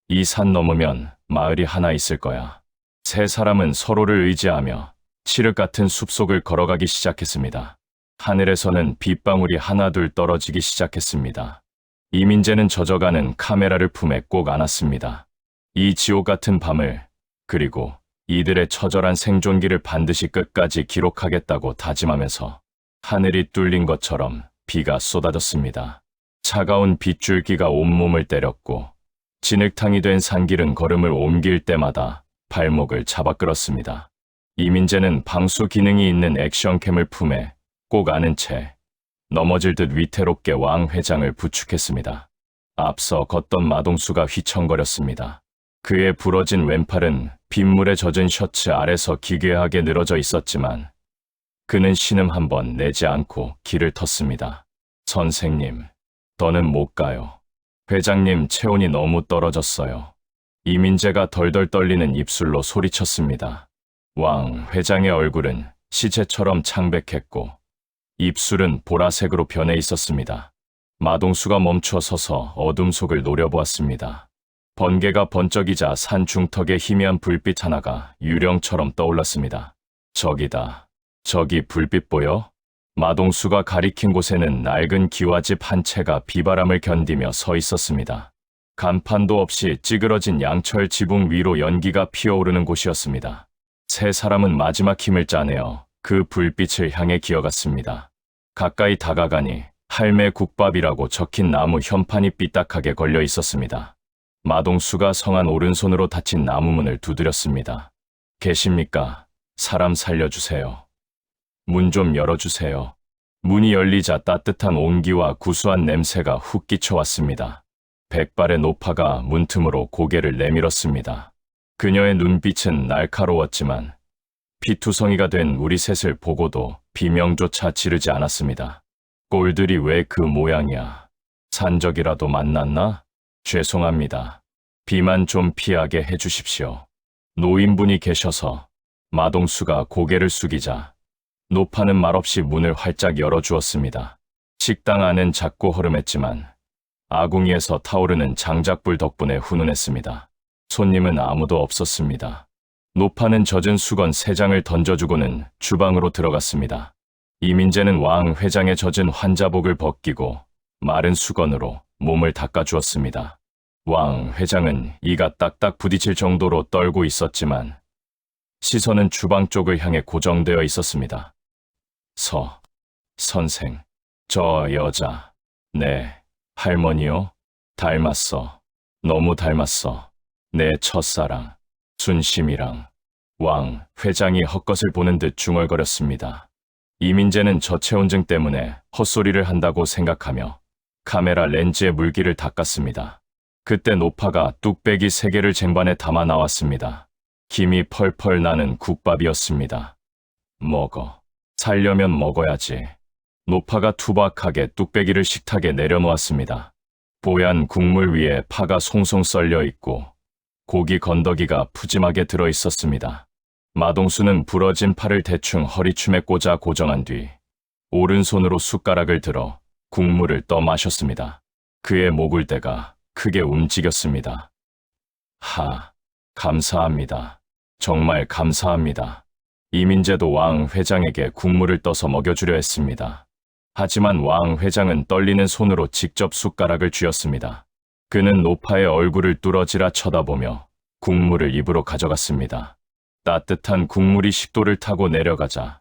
이 산 넘으면 마을이 하나 있을 거야. 세 사람은 서로를 의지하며 칠흑 같은 숲속을 걸어가기 시작했습니다. 하늘에서는 빗방울이 하나둘 떨어지기 시작했습니다. 이민재는 젖어가는 카메라를 품에 꼭 안았습니다. 이 지옥 같은 밤을, 그리고 이들의 처절한 생존기를 반드시 끝까지 기록하겠다고 다짐하면서 하늘이 뚫린 것처럼 비가 쏟아졌습니다. 차가운 빗줄기가 온몸을 때렸고 진흙탕이 된 산길은 걸음을 옮길 때마다 발목을 잡아 끌었습니다. 이민재는 방수 기능이 있는 액션캠을 품에 꼭 안은 채 넘어질 듯 위태롭게 왕 회장을 부축했습니다. 앞서 걷던 마동수가 휘청거렸습니다. 그의 부러진 왼팔은 빗물에 젖은 셔츠 아래서 기괴하게 늘어져 있었지만 그는 신음 한 번 내지 않고 길을 텄습니다. 선생님, 더는 못 가요. 회장님 체온이 너무 떨어졌어요. 이민재가 덜덜 떨리는 입술로 소리쳤습니다. 왕 회장의 얼굴은 시체처럼 창백했고 입술은 보라색으로 변해 있었습니다. 마동수가 멈춰 서서 어둠 속을 노려보았습니다. 번개가 번쩍이자 산 중턱에 희미한 불빛 하나가 유령처럼 떠올랐습니다. 저기다. 저기 불빛 보여? 마동수가 가리킨 곳에는 낡은 기와집 한 채가 비바람을 견디며 서 있었습니다. 간판도 없이 찌그러진 양철 지붕 위로 연기가 피어오르는 곳이었습니다. 세 사람은 마지막 힘을 짜내어 그 불빛을 향해 기어갔습니다. 가까이 다가가니 할매 국밥이라고 적힌 나무 현판이 삐딱하게 걸려 있었습니다. 마동수가 성한 오른손으로 닫힌 나무 문을 두드렸습니다. 계십니까? 사람 살려주세요. 문 좀 열어주세요. 문이 열리자 따뜻한 온기와 구수한 냄새가 훅 끼쳐왔습니다. 백발의 노파가 문틈으로 고개를 내밀었습니다. 그녀의 눈빛은 날카로웠지만 피투성이가 된 우리 셋을 보고도 비명조차 지르지 않았습니다. 꼴들이 왜 그 모양이야? 산 적이라도 만났나? 죄송합니다. 비만 좀 피하게 해주십시오. 노인분이 계셔서. 마동수가 고개를 숙이자 노파는 말없이 문을 활짝 열어주었습니다. 식당 안은 작고 허름했지만 아궁이에서 타오르는 장작불 덕분에 훈훈했습니다. 손님은 아무도 없었습니다. 노파는 젖은 수건 3장을 던져주고는 주방으로 들어갔습니다. 이민재는 왕 회장의 젖은 환자복을 벗기고 마른 수건으로 몸을 닦아주었습니다. 왕 회장은 이가 딱딱 부딪힐 정도로 떨고 있었지만 시선은 주방 쪽을 향해 고정되어 있었습니다. 선생, 저 여자, 네, 할머니요? 닮았어. 너무 닮았어. 내 첫사랑, 순심이랑. 왕 회장이 헛것을 보는 듯 중얼거렸습니다. 이민재는 저체온증 때문에 헛소리를 한다고 생각하며 카메라 렌즈에 물기를 닦았습니다. 그때 노파가 뚝배기 3개를 쟁반에 담아 나왔습니다. 김이 펄펄 나는 국밥이었습니다. 먹어. 살려면 먹어야지. 노파가 투박하게 뚝배기를 식탁에 내려놓았습니다. 뽀얀 국물 위에 파가 송송 썰려 있고 고기 건더기가 푸짐하게 들어 있었습니다. 마동수는 부러진 팔을 대충 허리춤에 꽂아 고정한 뒤 오른손으로 숟가락을 들어 국물을 떠마셨습니다. 그의 목을대가 크게 움직였습니다. 감사합니다. 정말 감사합니다. 이민재도 왕 회장에게 국물을 떠서 먹여주려 했습니다. 하지만 왕 회장은 떨리는 손으로 직접 숟가락을 쥐었습니다. 그는 노파의 얼굴을 뚫어지라 쳐다보며 국물을 입으로 가져갔습니다. 따뜻한 국물이 식도를 타고 내려가자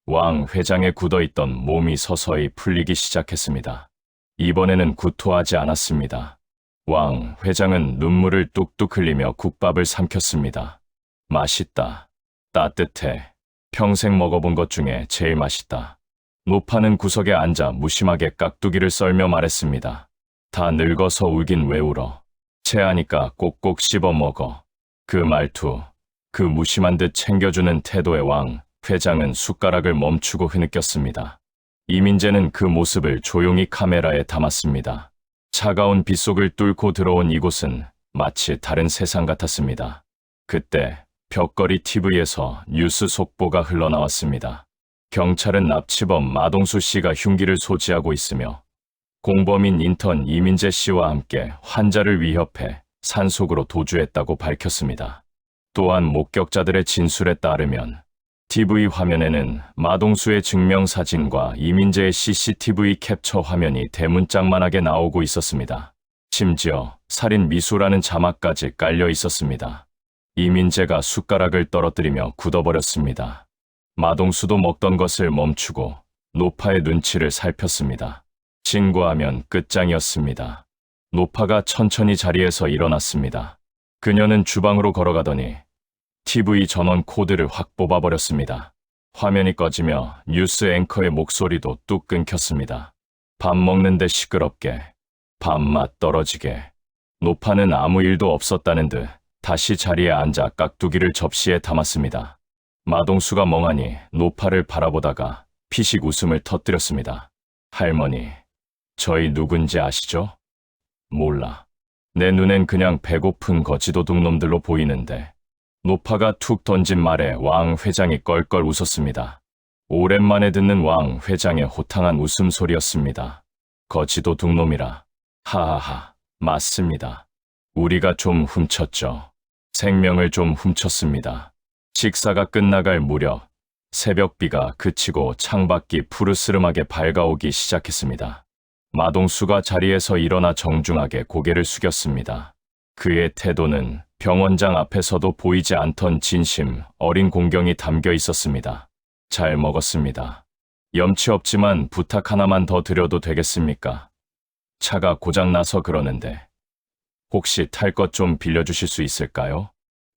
왕 회장의 굳어있던 몸이 서서히 풀리기 시작했습니다. 이번에는 구토하지 않았습니다. 왕 회장은 눈물을 뚝뚝 흘리며 국밥을 삼켰습니다. 맛있다. 따뜻해. 평생 먹어본 것 중에 제일 맛있다. 노파는 구석에 앉아 무심하게 깍두기를 썰며 말했습니다. 다 늙어서 울긴 왜 울어. 체하니까 꼭꼭 씹어 먹어. 그 말투, 그 무심한 듯 챙겨주는 태도의 왕 회장은 숟가락을 멈추고 흐느꼈습니다. 이민재는 그 모습을 조용히 카메라에 담았습니다. 차가운 빗속을 뚫고 들어온 이곳은 마치 다른 세상 같았습니다. 그때 벽걸이 TV에서 뉴스 속보가 흘러나왔습니다. 경찰은 납치범 마동수 씨가 흉기를 소지하고 있으며 공범인 인턴 이민재 씨와 함께 환자를 위협해 산속으로 도주했다고 밝혔습니다. 또한 목격자들의 진술에 따르면 TV 화면에는 마동수의 증명사진과 이민재의 CCTV 캡처 화면이 대문짝만하게 나오고 있었습니다. 심지어 살인 미수라는 자막까지 깔려 있었습니다. 이민재가 숟가락을 떨어뜨리며 굳어버렸습니다. 마동수도 먹던 것을 멈추고 노파의 눈치를 살폈습니다. 신고하면 끝장이었습니다. 노파가 천천히 자리에서 일어났습니다. 그녀는 주방으로 걸어가더니 TV 전원 코드를 확 뽑아버렸습니다. 화면이 꺼지며 뉴스 앵커의 목소리도 뚝 끊겼습니다. 밥 먹는데 시끄럽게, 밥맛 떨어지게. 노파는 아무 일도 없었다는 듯 다시 자리에 앉아 깍두기를 접시에 담았습니다. 마동수가 멍하니 노파를 바라보다가 피식 웃음을 터뜨렸습니다. 할머니, 저희 누군지 아시죠? 몰라. 내 눈엔 그냥 배고픈 거지도둑 놈들로 보이는데. 노파가 툭 던진 말에 왕 회장이 껄껄 웃었습니다. 오랜만에 듣는 왕 회장의 호탕한 웃음소리였습니다. 거지도둑 놈이라. 하하하, 맞습니다. 우리가 좀 훔쳤죠. 생명을 좀 훔쳤습니다. 식사가 끝나갈 무렵 새벽비가 그치고 창밖이 푸르스름하게 밝아오기 시작했습니다. 마동수가 자리에서 일어나 정중하게 고개를 숙였습니다. 그의 태도는 병원장 앞에서도 보이지 않던 진심, 어린 공경이 담겨 있었습니다. 잘 먹었습니다. 염치 없지만 부탁 하나만 더 드려도 되겠습니까? 차가 고장나서 그러는데 혹시 탈 것 좀 빌려주실 수 있을까요?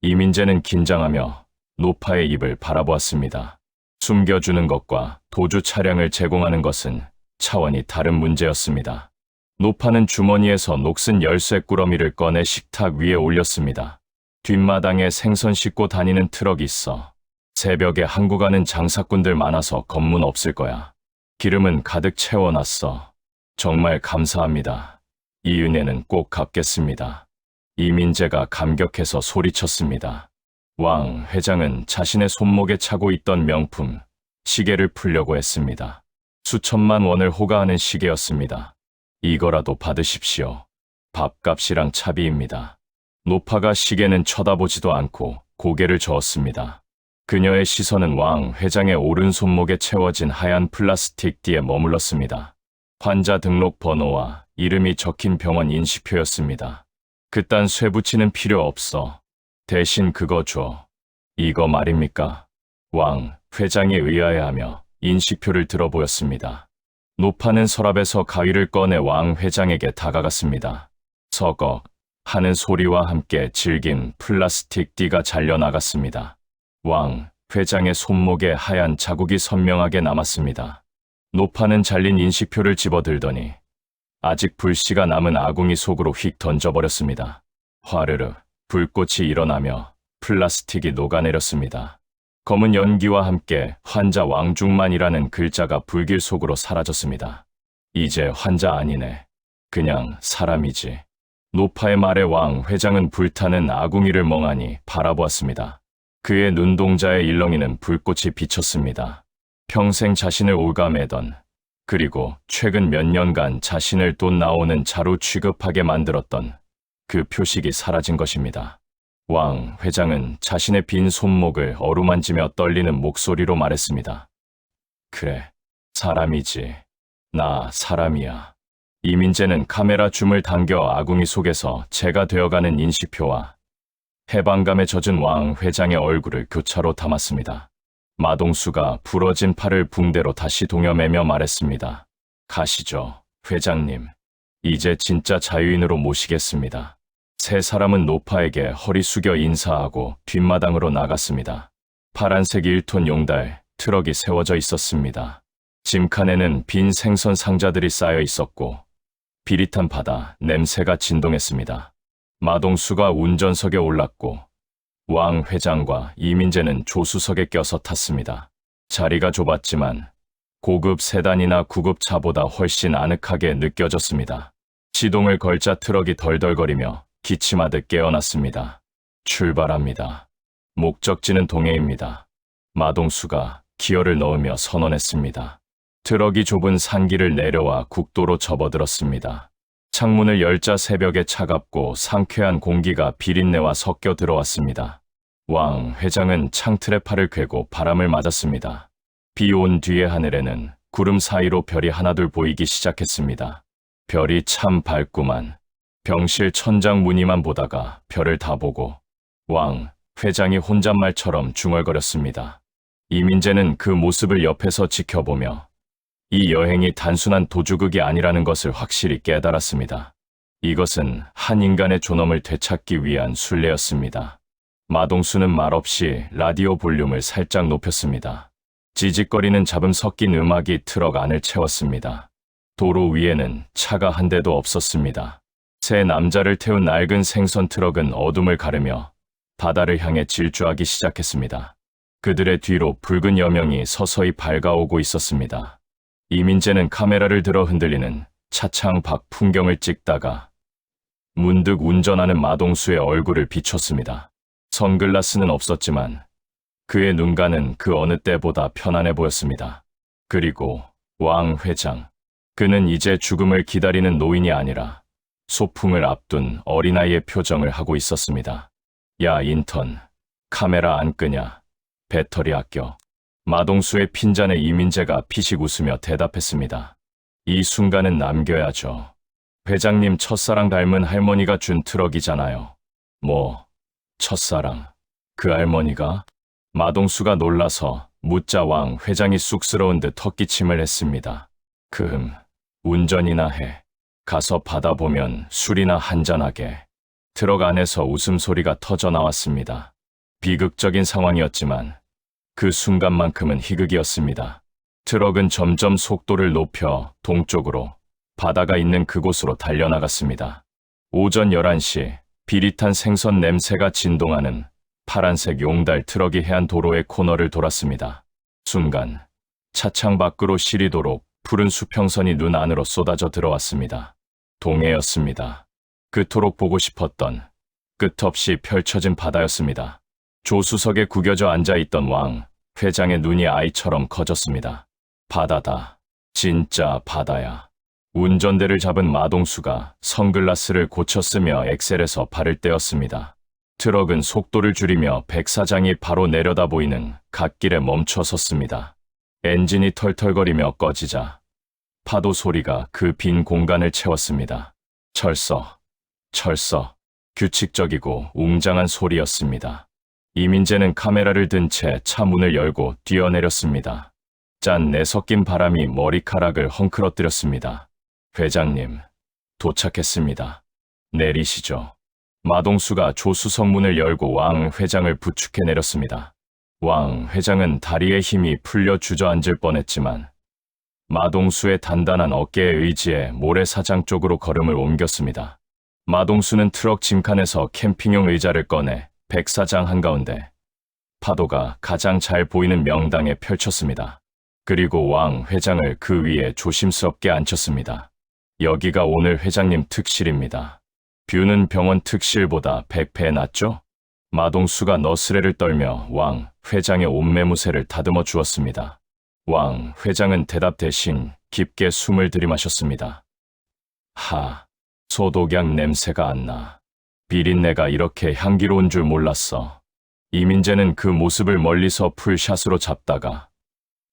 이민재는 긴장하며 노파의 입을 바라보았습니다. 숨겨주는 것과 도주 차량을 제공하는 것은 차원이 다른 문제였습니다. 노파는 주머니에서 녹슨 열쇠 꾸러미를 꺼내 식탁 위에 올렸습니다. 뒷마당에 생선 싣고 다니는 트럭이 있어 새벽에 항구 가는 장사꾼들 많아서 검문 없을 거야. 기름은 가득 채워놨어. 정말 감사합니다. 이 은혜는 꼭 갚겠습니다. 이민재가 감격해서 소리쳤습니다. 왕 회장은 자신의 손목에 차고 있던 명품 시계를 풀려고 했습니다. 수천만 원을 호가하는 시계였습니다. 이거라도 받으십시오. 밥값이랑 차비입니다. 노파가 시계는 쳐다보지도 않고 고개를 저었습니다. 그녀의 시선은 왕 회장의 오른손목에 채워진 하얀 플라스틱 띠에 머물렀습니다. 환자 등록 번호와 이름이 적힌 병원 인식표였습니다. 그딴 쇠 붙이는 필요 없어. 대신 그거 줘. 이거 말입니까? 왕 회장이 의아해하며 인식표를 들어보였습니다. 노파는 서랍에서 가위를 꺼내 왕 회장에게 다가갔습니다. 서걱 하는 소리와 함께 질긴 플라스틱 띠가 잘려나갔습니다. 왕 회장의 손목에 하얀 자국이 선명하게 남았습니다. 노파는 잘린 인식표를 집어들더니 아직 불씨가 남은 아궁이 속으로 휙 던져버렸습니다. 화르르 불꽃이 일어나며 플라스틱이 녹아내렸습니다. 검은 연기와 함께 환자 왕중만이라는 글자가 불길 속으로 사라졌습니다. 이제 환자 아니네. 그냥 사람이지. 노파의 말에 왕 회장은 불타는 아궁이를 멍하니 바라보았습니다. 그의 눈동자의 일렁이는 불꽃이 비쳤습니다. 평생 자신을 올가매던 그리고 최근 몇 년간 자신을 돈 나오는 자로 취급하게 만들었던 그 표식이 사라진 것입니다. 왕 회장은 자신의 빈 손목을 어루만지며 떨리는 목소리로 말했습니다. 그래, 사람이지. 나 사람이야. 이민재는 카메라 줌을 당겨 아궁이 속에서 재가 되어가는 인식표와 해방감에 젖은 왕 회장의 얼굴을 교차로 담았습니다. 마동수가 부러진 팔을 붕대로 다시 동여매며 말했습니다. 가시죠, 회장님. 이제 진짜 자유인으로 모시겠습니다. 세 사람은 노파에게 허리 숙여 인사하고 뒷마당으로 나갔습니다. 파란색 1톤 용달 트럭이 세워져 있었습니다. 짐칸에는 빈 생선 상자들이 쌓여 있었고 비릿한 바다 냄새가 진동했습니다. 마동수가 운전석에 올랐고 왕 회장과 이민재는 조수석에 껴서 탔습니다. 자리가 좁았지만 고급 세단이나 구급차보다 훨씬 아늑하게 느껴졌습니다. 시동을 걸자 트럭이 덜덜거리며 기침하듯 깨어났습니다. 출발합니다. 목적지는 동해입니다. 마동수가 기어를 넣으며 선언했습니다. 트럭이 좁은 산길을 내려와 국도로 접어들었습니다. 창문을 열자 새벽에 차갑고 상쾌한 공기가 비린내와 섞여 들어왔습니다. 왕 회장은 창틀에 팔을 꿰고 바람을 맞았습니다. 비 온 뒤의 하늘에는 구름 사이로 별이 하나둘 보이기 시작했습니다. 별이 참 밝구만. 병실 천장 무늬만 보다가 별을 다 보고 왕 회장이 혼잣말처럼 중얼거렸습니다. 이민재는 그 모습을 옆에서 지켜보며 이 여행이 단순한 도주극이 아니라는 것을 확실히 깨달았습니다. 이것은 한 인간의 존엄을 되찾기 위한 순례였습니다. 마동수는 말없이 라디오 볼륨을 살짝 높였습니다. 지직거리는 잡음 섞인 음악이 트럭 안을 채웠습니다. 도로 위에는 차가 한 대도 없었습니다. 세 남자를 태운 낡은 생선 트럭은 어둠을 가르며 바다를 향해 질주하기 시작했습니다. 그들의 뒤로 붉은 여명이 서서히 밝아오고 있었습니다. 이민재는 카메라를 들어 흔들리는 차창 밖 풍경을 찍다가 문득 운전하는 마동수의 얼굴을 비췄습니다. 선글라스는 없었지만 그의 눈가는 그 어느 때보다 편안해 보였습니다. 그리고 왕 회장, 그는 이제 죽음을 기다리는 노인이 아니라 소풍을 앞둔 어린아이의 표정을 하고 있었습니다. 야 인턴, 카메라 안 끄냐? 배터리 아껴. 마동수의 핀잔에 이민재가 피식 웃으며 대답했습니다. 이 순간은 남겨야죠. 회장님 첫사랑 닮은 할머니가 준 트럭이잖아요. 뭐 첫사랑, 그 할머니가? 마동수가 놀라서 묻자 왕 회장이 쑥스러운 듯 헛기침을 했습니다. 운전이나 해. 가서 받아보면 술이나 한잔하게. 트럭 안에서 웃음소리가 터져 나왔습니다. 비극적인 상황이었지만 그 순간만큼은 희극이었습니다. 트럭은 점점 속도를 높여 동쪽으로 바다가 있는 그곳으로 달려나갔습니다. 오전 11시 비릿한 생선 냄새가 진동하는 파란색 용달 트럭이 해안 도로의 코너를 돌았습니다. 순간 차창 밖으로 시리도록 푸른 수평선이 눈 안으로 쏟아져 들어왔습니다. 동해였습니다. 그토록 보고 싶었던 끝없이 펼쳐진 바다였습니다. 조수석에 구겨져 앉아있던 왕 회장의 눈이 아이처럼 커졌습니다. 바다다. 진짜 바다야. 운전대를 잡은 마동수가 선글라스를 고쳤으며 엑셀에서 발을 떼었습니다. 트럭은 속도를 줄이며 백사장이 바로 내려다 보이는 갓길에 멈춰 섰습니다. 엔진이 털털거리며 꺼지자 파도 소리가 그 빈 공간을 채웠습니다. 철서, 규칙적이고 웅장한 소리였습니다. 이민재는 카메라를 든 채 차 문을 열고 뛰어내렸습니다. 짠내 섞인 바람이 머리카락을 헝클어뜨렸습니다. 회장님, 도착했습니다. 내리시죠. 마동수가 조수석 문을 열고 왕 회장을 부축해 내렸습니다. 왕 회장은 다리에 힘이 풀려 주저앉을 뻔했지만 마동수의 단단한 어깨의 의지에 모래사장 쪽으로 걸음을 옮겼습니다. 마동수는 트럭 짐칸에서 캠핑용 의자를 꺼내 백사장 한가운데 파도가 가장 잘 보이는 명당에 펼쳤습니다. 그리고 왕 회장을 그 위에 조심스럽게 앉혔습니다. 여기가 오늘 회장님 특실입니다. 뷰는 병원 특실보다 100배 낫죠? 마동수가 너스레를 떨며 왕 회장의 옷매무새를 다듬어 주었습니다. 왕 회장은 대답 대신 깊게 숨을 들이마셨습니다. 소독약 냄새가 안 나. 비린내가 이렇게 향기로운 줄 몰랐어. 이민재는 그 모습을 멀리서 풀샷으로 잡다가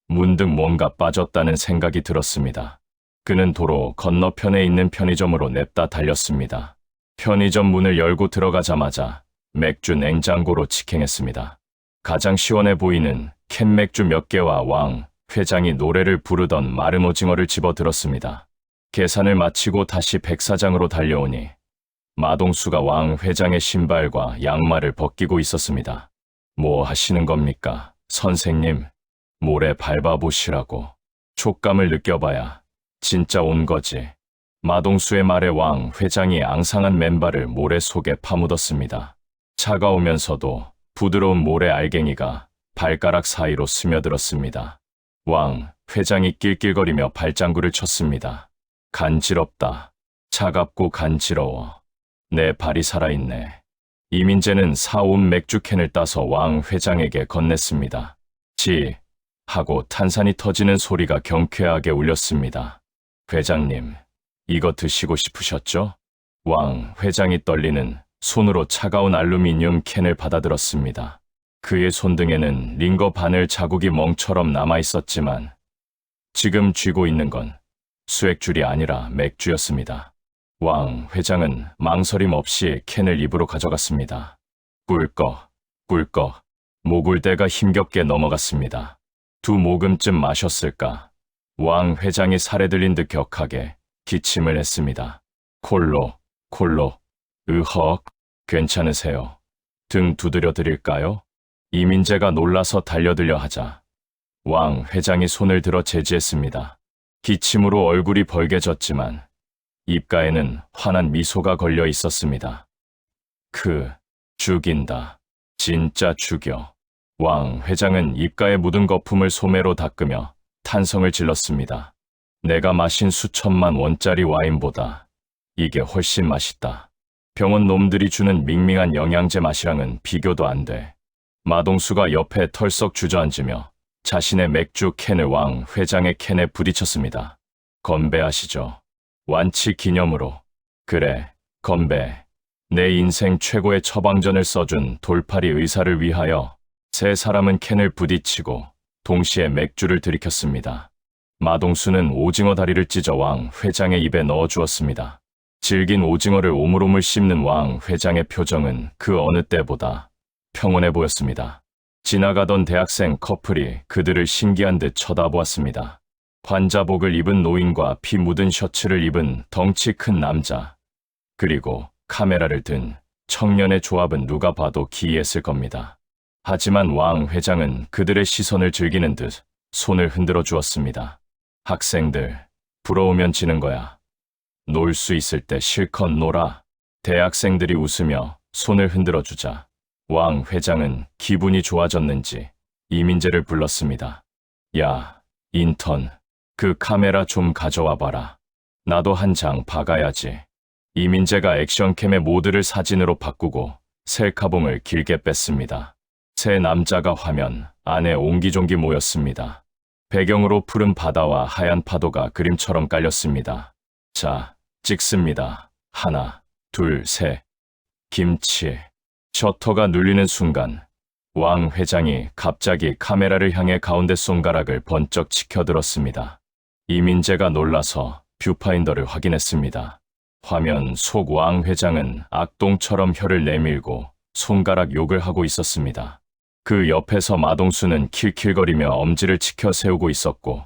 문득 뭔가 빠졌다는 생각이 들었습니다. 그는 도로 건너편에 있는 편의점으로 냅다 달렸습니다. 편의점 문을 열고 들어가자마자 맥주 냉장고로 직행했습니다. 가장 시원해 보이는 캔 맥주 몇 개와 왕 회장이 노래를 부르던 마른 오징어를 집어들었습니다. 계산을 마치고 다시 백사장으로 달려오니 마동수가 왕 회장의 신발과 양말을 벗기고 있었습니다. 뭐 하시는 겁니까, 선생님? 모래 밟아보시라고. 촉감을 느껴봐야 진짜 온 거지. 마동수의 말에 왕 회장이 앙상한 맨발을 모래 속에 파묻었습니다. 차가우면서도 부드러운 모래 알갱이가 발가락 사이로 스며들었습니다. 왕 회장이 낄낄거리며 발장구를 쳤습니다. 간지럽다. 차갑고 간지러워. 내 발이 살아있네. 이민재는 사온 맥주캔을 따서 왕 회장에게 건넸습니다. 지 하고 탄산이 터지는 소리가 경쾌하게 울렸습니다. 회장님, 이거 드시고 싶으셨죠? 왕 회장이 떨리는 손으로 차가운 알루미늄 캔을 받아들었습니다. 그의 손등에는 링거 바늘 자국이 멍처럼 남아있었지만 지금 쥐고 있는 건 수액줄이 아니라 맥주였습니다. 왕 회장은 망설임 없이 캔을 입으로 가져갔습니다. 꿀꺽, 모굴대가 힘겹게 넘어갔습니다. 2모금쯤 마셨을까? 왕 회장이 살에 들린 듯 격하게 기침을 했습니다. 콜로, 으헉, 괜찮으세요? 등 두드려 드릴까요? 이민재가 놀라서 달려들려 하자 왕 회장이 손을 들어 제지했습니다. 기침으로 얼굴이 벌개졌지만 입가에는 환한 미소가 걸려 있었습니다. 죽인다. 진짜 죽여. 왕 회장은 입가에 묻은 거품을 소매로 닦으며 탄성을 질렀습니다. 내가 마신 수천만 원짜리 와인보다 이게 훨씬 맛있다. 병원 놈들이 주는 밍밍한 영양제 맛이랑은 비교도 안 돼. 마동수가 옆에 털썩 주저앉으며 자신의 맥주 캔을 왕 회장의 캔에 부딪혔습니다. 건배하시죠. 완치 기념으로. 그래, 건배. 내 인생 최고의 처방전을 써준 돌팔이 의사를 위하여. 세 사람은 캔을 부딪히고 동시에 맥주를 들이켰습니다. 마동수는 오징어 다리를 찢어 왕 회장의 입에 넣어주었습니다. 질긴 오징어를 오물오물 씹는 왕 회장의 표정은 그 어느 때보다 평온해 보였습니다. 지나가던 대학생 커플이 그들을 신기한 듯 쳐다보았습니다. 환자복을 입은 노인과 피 묻은 셔츠를 입은 덩치 큰 남자, 그리고 카메라를 든 청년의 조합은 누가 봐도 기이했을 겁니다. 하지만 왕 회장은 그들의 시선을 즐기는 듯 손을 흔들어 주었습니다. 학생들, 부러우면 지는 거야. 놀 수 있을 때 실컷 놀아. 대학생들이 웃으며 손을 흔들어 주자 왕 회장은 기분이 좋아졌는지 이민재를 불렀습니다. 야, 인턴, 그 카메라 좀 가져와 봐라. 나도 한 장 박아야지. 이민재가 액션캠의 모드를 사진으로 바꾸고 셀카봉을 길게 뺐습니다. 세 남자가 화면 안에 옹기종기 모였습니다. 배경으로 푸른 바다와 하얀 파도가 그림처럼 깔렸습니다. 자, 찍습니다. 하나, 둘, 셋. 김치. 셔터가 눌리는 순간 왕 회장이 갑자기 카메라를 향해 가운데 손가락을 번쩍 치켜들었습니다. 이민재가 놀라서 뷰파인더를 확인했습니다. 화면 속 왕 회장은 악동처럼 혀를 내밀고 손가락 욕을 하고 있었습니다. 그 옆에서 마동수는 킬킬거리며 엄지를 치켜 세우고 있었고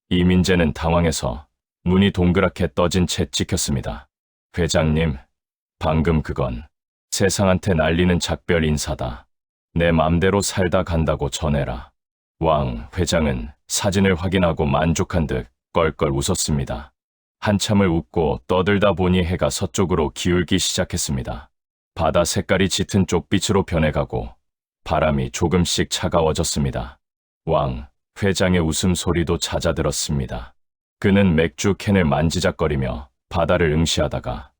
이민재는 당황해서 눈이 동그랗게 떠진 채 찍혔습니다. 회장님, 방금 그건 세상한테 날리는 작별 인사다. 내 맘대로 살다 간다고 전해라. 왕 회장은 사진을 확인하고 만족한 듯 껄껄 웃었습니다. 한참을 웃고 떠들다 보니 해가 서쪽으로 기울기 시작했습니다. 바다 색깔이 짙은 쪽빛으로 변해가고 바람이 조금씩 차가워졌습니다. 왕 회장의 웃음소리도 잦아들었습니다. 그는 맥주 캔을 만지작거리며 바다를 응시하다가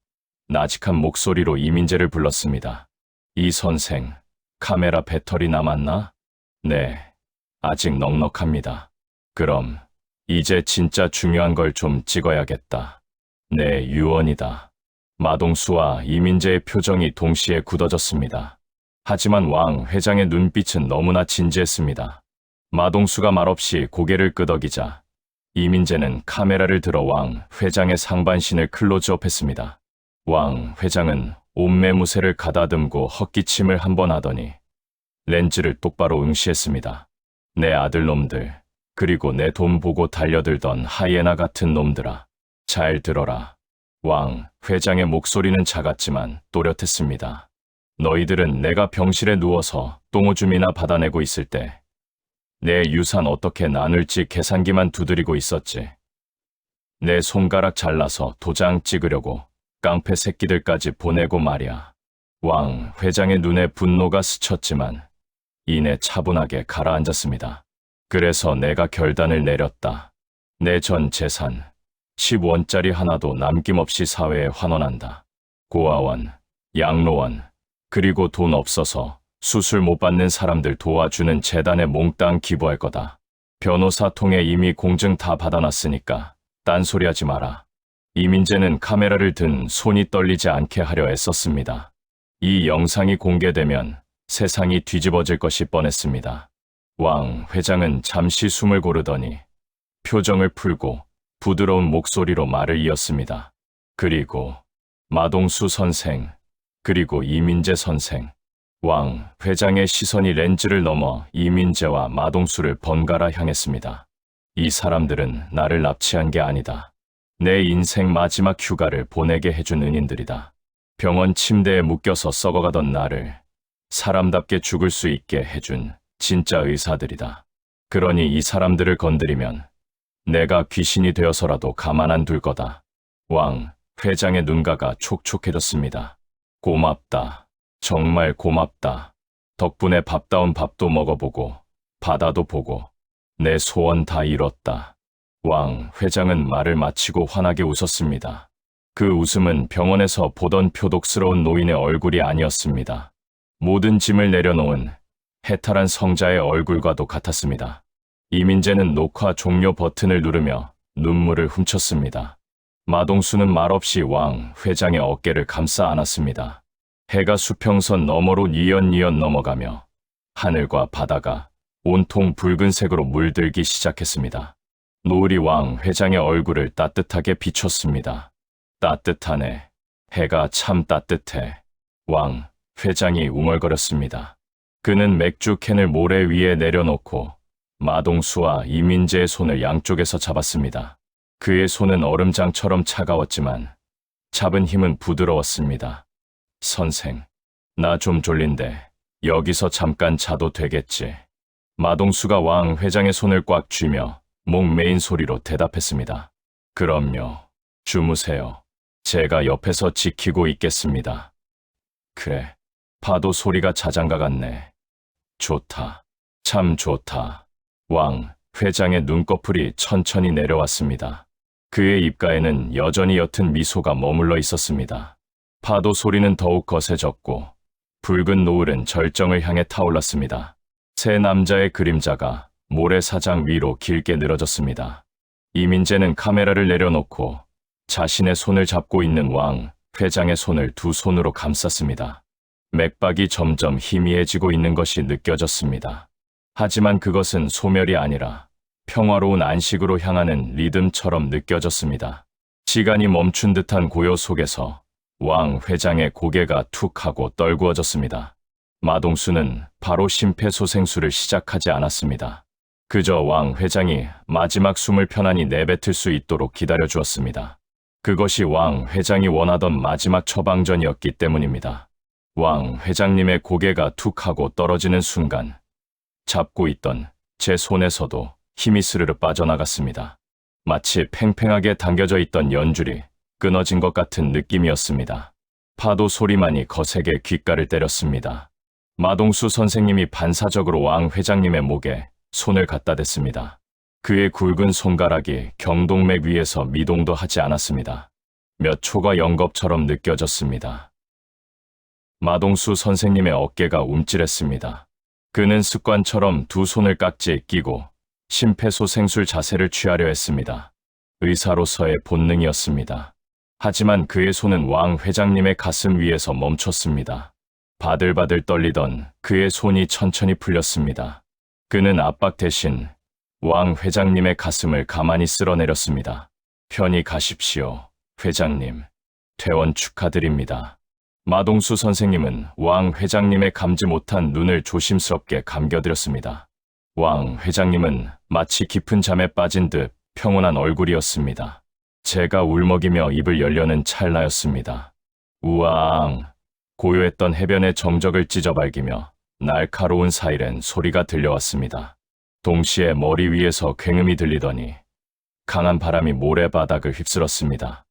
나직한 목소리로 이민재를 불렀습니다. 이 선생, 카메라 배터리 남았나? 네, 아직 넉넉합니다. 그럼 이제 진짜 중요한 걸 좀 찍어야겠다. 네, 유언이다. 마동수와 이민재의 표정이 동시에 굳어졌습니다. 하지만 왕 회장의 눈빛은 너무나 진지했습니다. 마동수가 말없이 고개를 끄덕이자 이민재는 카메라를 들어 왕 회장의 상반신을 클로즈업했습니다. 왕 회장은 옷매무새를 가다듬고 헛기침을 한 번 하더니 렌즈를 똑바로 응시했습니다. 내 아들놈들, 그리고 내 돈 보고 달려들던 하이에나 같은 놈들아, 잘 들어라. 왕 회장의 목소리는 작았지만 또렷했습니다. 너희들은 내가 병실에 누워서 똥오줌이나 받아내고 있을 때 내 유산 어떻게 나눌지 계산기만 두드리고 있었지. 내 손가락 잘라서 도장 찍으려고 깡패 새끼들까지 보내고 말이야. 왕 회장의 눈에 분노가 스쳤지만 이내 차분하게 가라앉았습니다. 그래서 내가 결단을 내렸다. 내 전 재산 10원짜리 하나도 남김없이 사회에 환원한다. 고아원, 양로원, 그리고 돈 없어서 수술 못 받는 사람들 도와주는 재단에 몽땅 기부할 거다. 변호사 통해 이미 공증 다 받아놨으니까 딴소리하지 마라. 이민재는 카메라를 든 손이 떨리지 않게 하려 애썼습니다. 이 영상이 공개되면 세상이 뒤집어질 것이 뻔했습니다. 왕 회장은 잠시 숨을 고르더니 표정을 풀고 부드러운 목소리로 말을 이었습니다. 그리고 마동수 선생, 그리고 이민재 선생. 왕 회장의 시선이 렌즈를 넘어 이민재와 마동수를 번갈아 향했습니다. 이 사람들은 나를 납치한 게 아니다. 내 인생 마지막 휴가를 보내게 해준 은인들이다. 병원 침대에 묶여서 썩어가던 나를 사람답게 죽을 수 있게 해준 진짜 의사들이다. 그러니 이 사람들을 건드리면 내가 귀신이 되어서라도 가만 안 둘 거다. 왕 회장의 눈가가 촉촉해졌습니다. 고맙다. 정말 고맙다. 덕분에 밥다운 밥도 먹어보고 바다도 보고 내 소원 다 이뤘다. 왕 회장은 말을 마치고 환하게 웃었습니다. 그 웃음은 병원에서 보던 표독스러운 노인의 얼굴이 아니었습니다. 모든 짐을 내려놓은 해탈한 성자의 얼굴과도 같았습니다. 이민재는 녹화 종료 버튼을 누르며 눈물을 훔쳤습니다. 마동수는 말없이 왕 회장의 어깨를 감싸 안았습니다. 해가 수평선 너머로 뉘엿뉘엿 넘어가며 하늘과 바다가 온통 붉은색으로 물들기 시작했습니다. 노을이 왕 회장의 얼굴을 따뜻하게 비췄습니다. 따뜻하네. 해가 참 따뜻해. 왕 회장이 웅얼거렸습니다. 그는 맥주 캔을 모래 위에 내려놓고 마동수와 이민재의 손을 양쪽에서 잡았습니다. 그의 손은 얼음장처럼 차가웠지만 잡은 힘은 부드러웠습니다. 선생, 나 좀 졸린데 여기서 잠깐 자도 되겠지. 마동수가 왕 회장의 손을 꽉 쥐며 목 메인 소리로 대답했습니다. 그럼요. 주무세요. 제가 옆에서 지키고 있겠습니다. 그래, 파도 소리가 자장가 같네. 좋다. 참 좋다. 왕 회장의 눈꺼풀이 천천히 내려왔습니다. 그의 입가에는 여전히 옅은 미소가 머물러 있었습니다. 파도 소리는 더욱 거세졌고 붉은 노을은 절정을 향해 타올랐습니다. 세 남자의 그림자가 모래사장 위로 길게 늘어졌습니다. 이민재는 카메라를 내려놓고 자신의 손을 잡고 있는 왕 회장의 손을 두 손으로 감쌌습니다. 맥박이 점점 희미해지고 있는 것이 느껴졌습니다. 하지만 그것은 소멸이 아니라 평화로운 안식으로 향하는 리듬처럼 느껴졌습니다. 시간이 멈춘 듯한 고요 속에서 왕 회장의 고개가 툭 하고 떨구어졌습니다. 마동수는 바로 심폐소생술을 시작하지 않았습니다. 그저 왕 회장이 마지막 숨을 편안히 내뱉을 수 있도록 기다려주었습니다. 그것이 왕 회장이 원하던 마지막 처방전이었기 때문입니다. 왕 회장님의 고개가 툭 하고 떨어지는 순간 잡고 있던 제 손에서도 힘이 스르르 빠져나갔습니다. 마치 팽팽하게 당겨져 있던 연줄이 끊어진 것 같은 느낌이었습니다. 파도 소리만이 거세게 귓가를 때렸습니다. 마동수 선생님이 반사적으로 왕 회장님의 목에 손을 갖다 댔습니다. 그의 굵은 손가락이 경동맥 위에서 미동도 하지 않았습니다. 몇 초가 영겁처럼 느껴졌습니다. 마동수 선생님의 어깨가 움찔했습니다. 그는 습관처럼 두 손을 깍지에 끼고 심폐소생술 자세를 취하려 했습니다. 의사로서의 본능이었습니다. 하지만 그의 손은 왕 회장님의 가슴 위에서 멈췄습니다. 바들바들 떨리던 그의 손이 천천히 풀렸습니다. 그는 압박 대신 왕 회장님의 가슴을 가만히 쓸어내렸습니다. 편히 가십시오, 회장님. 퇴원 축하드립니다. 마동수 선생님은 왕 회장님의 감지 못한 눈을 조심스럽게 감겨드렸습니다. 왕 회장님은 마치 깊은 잠에 빠진 듯 평온한 얼굴이었습니다. 제가 울먹이며 입을 열려는 찰나였습니다. 우왕! 고요했던 해변의 정적을 찢어발기며 날카로운 사이렌 소리가 들려왔습니다. 동시에 머리 위에서 굉음이 들리더니 강한 바람이 모래바닥을 휩쓸었습니다.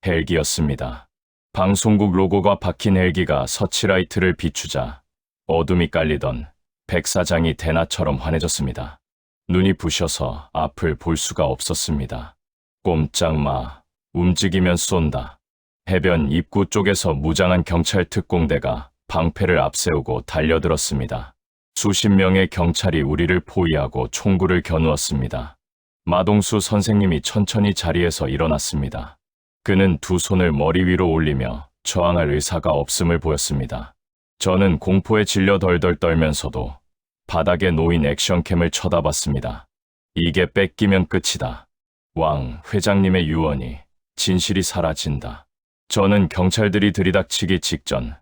헬기였습니다. 방송국 로고가 박힌 헬기가 서치라이트를 비추자 어둠이 깔리던 백사장이 대낮처럼 환해졌습니다. 눈이 부셔서 앞을 볼 수가 없었습니다. 꼼짝 마, 움직이면 쏜다. 해변 입구 쪽에서 무장한 경찰 특공대가 방패를 앞세우고 달려들었습니다. 수십 명의 경찰이 우리를 포위하고 총구를 겨누었습니다. 마동수 선생님이 천천히 자리에서 일어났습니다. 그는 두 손을 머리 위로 올리며 저항할 의사가 없음을 보였습니다. 저는 공포에 질려 덜덜 떨면서도 바닥에 놓인 액션캠을 쳐다봤습니다. 이게 뺏기면 끝이다. 왕 회장님의 유언이 진실이 사라진다. 저는 경찰들이 들이닥치기 직전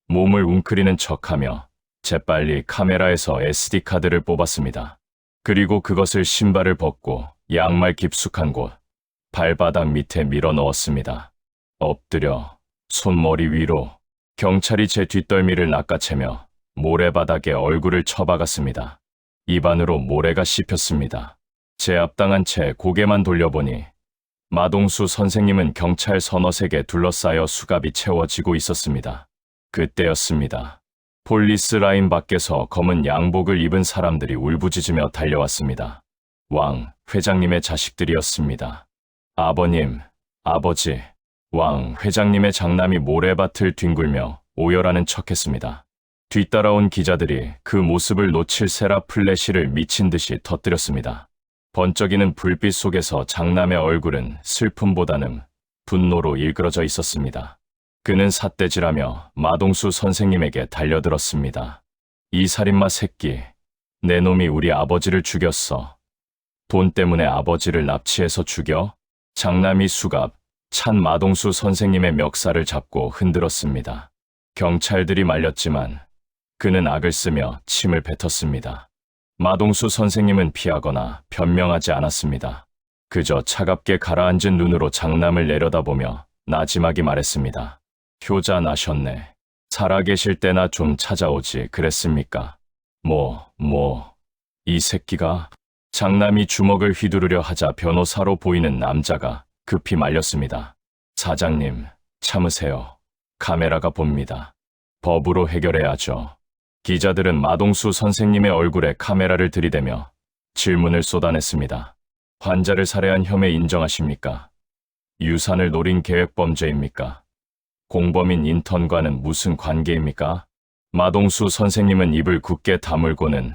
몸을 웅크리는 척하며 재빨리 카메라에서 SD카드를 뽑았습니다. 그리고 그것을 신발을 벗고 양말 깊숙한 곳 발바닥 밑에 밀어 넣었습니다. 엎드려 손머리 위로 경찰이 제 뒷덜미를 낚아채며 모래바닥에 얼굴을 쳐박았습니다. 입안으로 모래가 씹혔습니다. 제압당한 채 고개만 돌려보니 마동수 선생님은 경찰 서너색에 둘러싸여 수갑이 채워지고 있었습니다. 그때였습니다. 폴리스 라인 밖에서 검은 양복을 입은 사람들이 울부짖으며 달려왔습니다. 왕 회장님의 자식들이었습니다. 아버님, 아버지, 왕 회장님의 장남이 모래밭을 뒹굴며 오열하는 척했습니다. 뒤따라온 기자들이 그 모습을 놓칠 세라 플래시를 미친 듯이 터뜨렸습니다. 번쩍이는 불빛 속에서 장남의 얼굴은 슬픔보다는 분노로 일그러져 있었습니다. 그는 삿대질하며 마동수 선생님에게 달려들었습니다. 이 살인마 새끼, 내 놈이 우리 아버지를 죽였어. 돈 때문에 아버지를 납치해서 죽여? 장남이 수갑, 찬 마동수 선생님의 멱살을 잡고 흔들었습니다. 경찰들이 말렸지만 그는 악을 쓰며 침을 뱉었습니다. 마동수 선생님은 피하거나 변명하지 않았습니다. 그저 차갑게 가라앉은 눈으로 장남을 내려다보며 나지막이 말했습니다. 효자 나셨네. 살아계실 때나 좀 찾아오지 그랬습니까? 이 새끼가? 장남이 주먹을 휘두르려 하자 변호사로 보이는 남자가 급히 말렸습니다. 사장님, 참으세요. 카메라가 봅니다. 법으로 해결해야죠. 기자들은 마동수 선생님의 얼굴에 카메라를 들이대며 질문을 쏟아냈습니다. 환자를 살해한 혐의 인정하십니까? 유산을 노린 계획범죄입니까? 공범인 인턴과는 무슨 관계입니까? 마동수 선생님은 입을 굳게 다물고는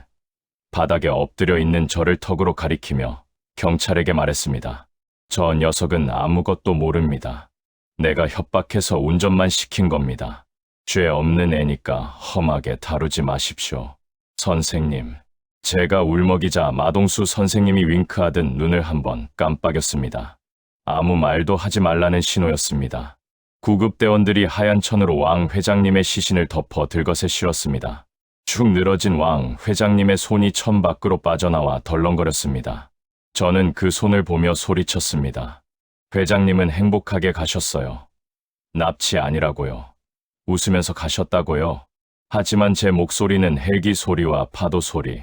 바닥에 엎드려 있는 저를 턱으로 가리키며 경찰에게 말했습니다. 저 녀석은 아무것도 모릅니다. 내가 협박해서 운전만 시킨 겁니다. 죄 없는 애니까 험하게 다루지 마십시오. 선생님, 제가 울먹이자 마동수 선생님이 윙크하듯 눈을 한번 깜빡였습니다. 아무 말도 하지 말라는 신호였습니다. 구급대원들이 하얀 천으로 왕 회장님의 시신을 덮어 들것에 실었습니다. 축 늘어진 왕 회장님의 손이 천 밖으로 빠져나와 덜렁거렸습니다. 저는 그 손을 보며 소리쳤습니다. 회장님은 행복하게 가셨어요. 납치 아니라고요. 웃으면서 가셨다고요. 하지만 제 목소리는 헬기 소리와 파도 소리,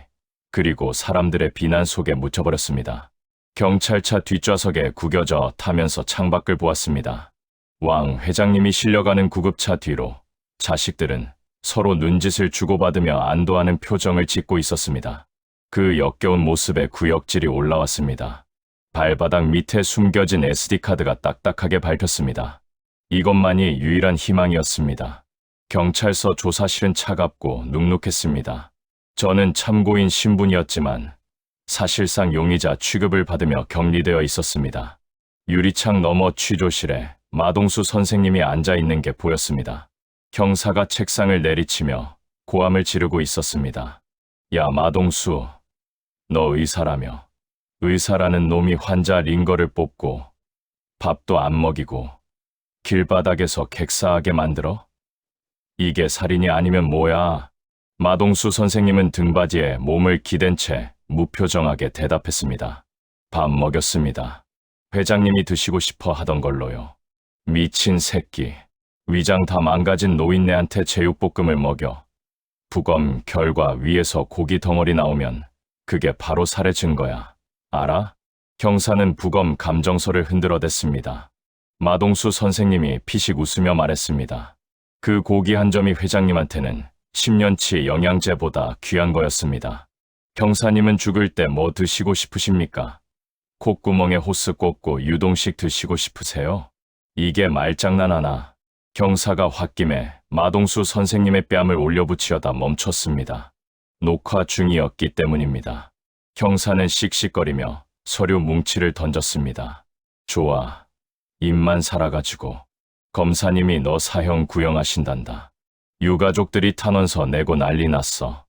그리고 사람들의 비난 속에 묻혀버렸습니다. 경찰차 뒷좌석에 구겨져 타면서 창밖을 보았습니다. 왕 회장님이 실려가는 구급차 뒤로 자식들은 서로 눈짓을 주고받으며 안도하는 표정을 짓고 있었습니다. 그 역겨운 모습에 구역질이 올라왔습니다. 발바닥 밑에 숨겨진 SD카드가 딱딱하게 밟혔습니다. 이것만이 유일한 희망이었습니다. 경찰서 조사실은 차갑고 눅눅했습니다. 저는 참고인 신분이었지만 사실상 용의자 취급을 받으며 격리되어 있었습니다. 유리창 너머 취조실에 마동수 선생님이 앉아있는 게 보였습니다. 형사가 책상을 내리치며 고함을 지르고 있었습니다. 야 마동수, 너 의사라며. 의사라는 놈이 환자 링거를 뽑고 밥도 안 먹이고 길바닥에서 객사하게 만들어? 이게 살인이 아니면 뭐야? 마동수 선생님은 등받이에 몸을 기댄 채 무표정하게 대답했습니다. 밥 먹였습니다. 회장님이 드시고 싶어 하던 걸로요. 미친 새끼. 위장 다 망가진 노인네한테 제육볶음을 먹여. 부검 결과 위에서 고기 덩어리 나오면 그게 바로 살해 증거야. 알아? 형사는 부검 감정서를 흔들어댔습니다. 마동수 선생님이 피식 웃으며 말했습니다. 그 고기 한 점이 회장님한테는 10년치 영양제보다 귀한 거였습니다. 형사님은 죽을 때 뭐 드시고 싶으십니까? 콧구멍에 호스 꽂고 유동식 드시고 싶으세요? 이게 말장난하나? 형사가 홧김에 마동수 선생님의 뺨을 올려붙이려다 멈췄습니다. 녹화 중이었기 때문입니다. 형사는 씩씩거리며 서류 뭉치를 던졌습니다. 좋아. 입만 살아가지고. 검사님이 너 사형 구형하신단다. 유가족들이 탄원서 내고 난리 났어.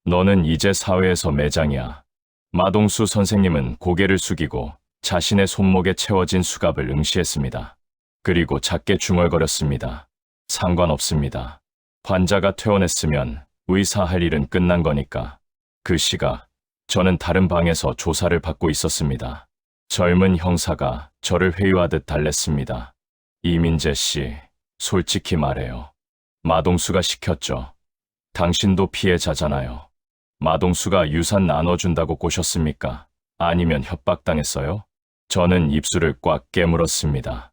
너는 이제 사회에서 매장이야. 마동수 선생님은 고개를 숙이고 자신의 손목에 채워진 수갑을 응시했습니다. 그리고 작게 중얼거렸습니다. 상관없습니다. 환자가 퇴원했으면 의사할 일은 끝난 거니까. 그 시각 저는 다른 방에서 조사를 받고 있었습니다. 젊은 형사가 저를 회유하듯 달랬습니다. 이민재 씨, 솔직히 말해요. 마동수가 시켰죠. 당신도 피해자잖아요. 마동수가 유산 나눠준다고 꼬셨습니까? 아니면 협박당했어요? 저는 입술을 꽉 깨물었습니다.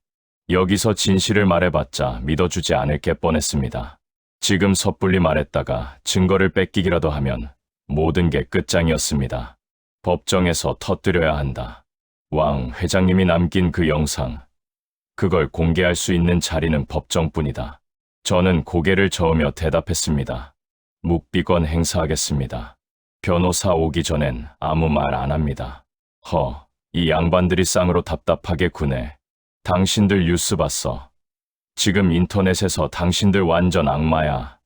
여기서 진실을 말해봤자 믿어주지 않을 게 뻔했습니다. 지금 섣불리 말했다가 증거를 뺏기기라도 하면 모든 게 끝장이었습니다. 법정에서 터뜨려야 한다. 왕 회장님이 남긴 그 영상, 그걸 공개할 수 있는 자리는 법정뿐이다. 저는 고개를 저으며 대답했습니다. 묵비권 행사하겠습니다. 변호사 오기 전엔 아무 말 안 합니다. 이 양반들이 쌍으로 답답하게 구네. 당신들 뉴스 봤어. 지금 인터넷에서 당신들 완전 악마야.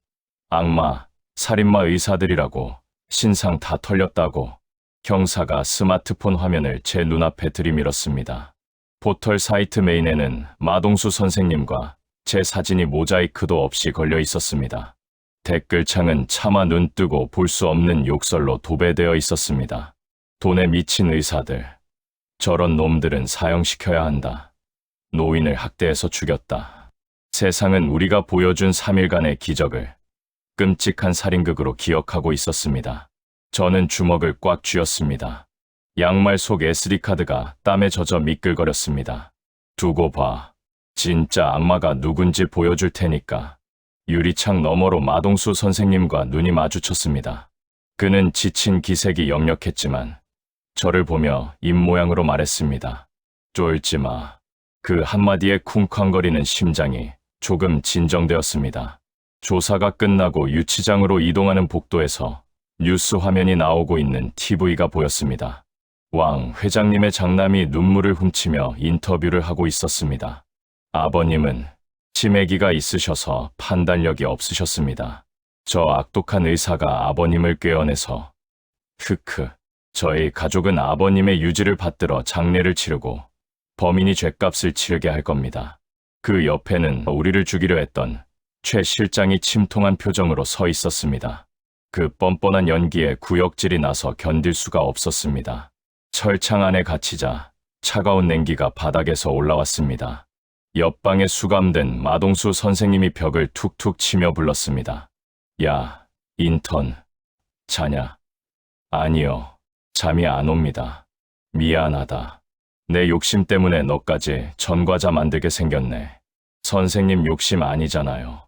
악마, 살인마 의사들이라고. 신상 다 털렸다고. 형사가 스마트폰 화면을 제 눈앞에 들이밀었습니다. 포털 사이트 메인에는 마동수 선생님과 제 사진이 모자이크도 없이 걸려 있었습니다. 댓글창은 차마 눈 뜨고 볼 수 없는 욕설로 도배되어 있었습니다. 돈에 미친 의사들. 저런 놈들은 사형시켜야 한다. 노인을 학대해서 죽였다. 세상은 우리가 보여준 3일간의 기적을 끔찍한 살인극으로 기억하고 있었습니다. 저는 주먹을 꽉 쥐었습니다. 양말 속 SD카드가 땀에 젖어 미끌거렸습니다. 두고 봐. 진짜 악마가 누군지 보여줄 테니까. 유리창 너머로 마동수 선생님과 눈이 마주쳤습니다. 그는 지친 기색이 역력했지만 저를 보며 입모양으로 말했습니다. 쫄지 마. 그 한마디에 쿵쾅거리는 심장이 조금 진정되었습니다. 조사가 끝나고 유치장으로 이동하는 복도에서 뉴스 화면이 나오고 있는 TV가 보였습니다. 왕 회장님의 장남이 눈물을 훔치며 인터뷰를 하고 있었습니다. 아버님은 치매기가 있으셔서 판단력이 없으셨습니다. 저 악독한 의사가 아버님을 꿰어내서 크크. 저희 가족은 아버님의 유지를 받들어 장례를 치르고 범인이 죗값을 치르게 할 겁니다. 그 옆에는 우리를 죽이려 했던 최 실장이 침통한 표정으로 서 있었습니다. 그 뻔뻔한 연기에 구역질이 나서 견딜 수가 없었습니다. 철창 안에 갇히자 차가운 냉기가 바닥에서 올라왔습니다. 옆방에 수감된 마동수 선생님이 벽을 툭툭 치며 불렀습니다. 야, 인턴. 자냐? 아니요. 잠이 안 옵니다. 미안하다. 내 욕심 때문에 너까지 전과자 만들게 생겼네. 선생님 욕심 아니잖아요.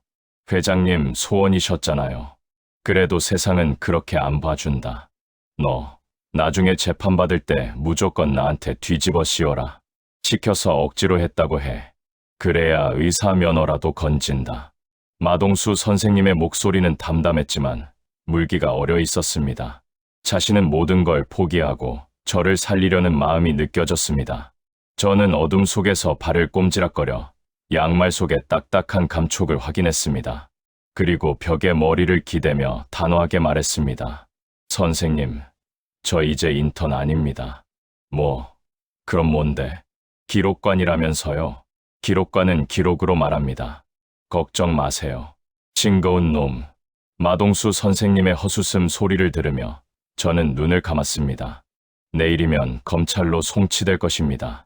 회장님 소원이셨잖아요. 그래도 세상은 그렇게 안 봐준다. 너 나중에 재판받을 때 무조건 나한테 뒤집어 씌워라. 시켜서 억지로 했다고 해. 그래야 의사 면허라도 건진다. 마동수 선생님의 목소리는 담담했지만 물기가 어려 있었습니다. 자신은 모든 걸 포기하고 저를 살리려는 마음이 느껴졌습니다. 저는 어둠 속에서 발을 꼼지락거려 양말 속에 딱딱한 감촉을 확인했습니다. 그리고 벽에 머리를 기대며 단호하게 말했습니다. 선생님, 저 이제 인턴 아닙니다. 그럼 뭔데? 기록관이라면서요? 기록관은 기록으로 말합니다. 걱정 마세요. 싱거운 놈. 마동수 선생님의 허수음 소리를 들으며 저는 눈을 감았습니다. 내일이면 검찰로 송치될 것입니다.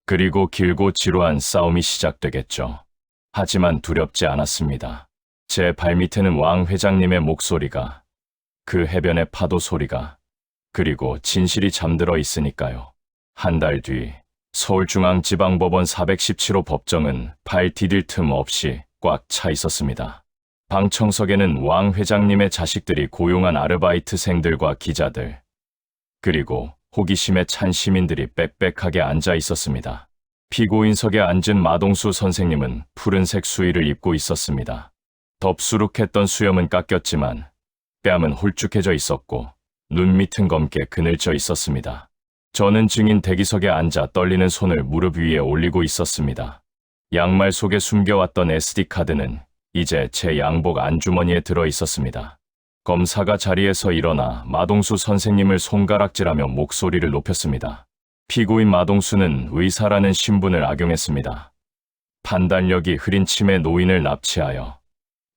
그리고 길고 지루한 싸움이 시작되겠죠. 하지만 두렵지 않았습니다. 제 발밑에는 왕 회장님의 목소리가, 그 해변의 파도 소리가, 그리고 진실이 잠들어 있으니까요. 한 달 뒤 서울중앙지방법원 417호 법정은 발 디딜 틈 없이 꽉 차 있었습니다. 방청석에는 왕 회장님의 자식들이 고용한 아르바이트생들과 기자들, 그리고 호기심에 찬 시민들이 빽빽하게 앉아 있었습니다. 피고인석에 앉은 마동수 선생님은 푸른색 수의를 입고 있었습니다. 덥수룩했던 수염은 깎였지만 뺨은 홀쭉해져 있었고 눈 밑은 검게 그늘져 있었습니다. 저는 증인 대기석에 앉아 떨리는 손을 무릎 위에 올리고 있었습니다. 양말 속에 숨겨왔던 SD카드는 이제 제 양복 안주머니에 들어 있었습니다. 검사가 자리에서 일어나 마동수 선생님을 손가락질하며 목소리를 높였습니다. 피고인 마동수는 의사라는 신분을 악용했습니다. 판단력이 흐린 치매 노인을 납치하여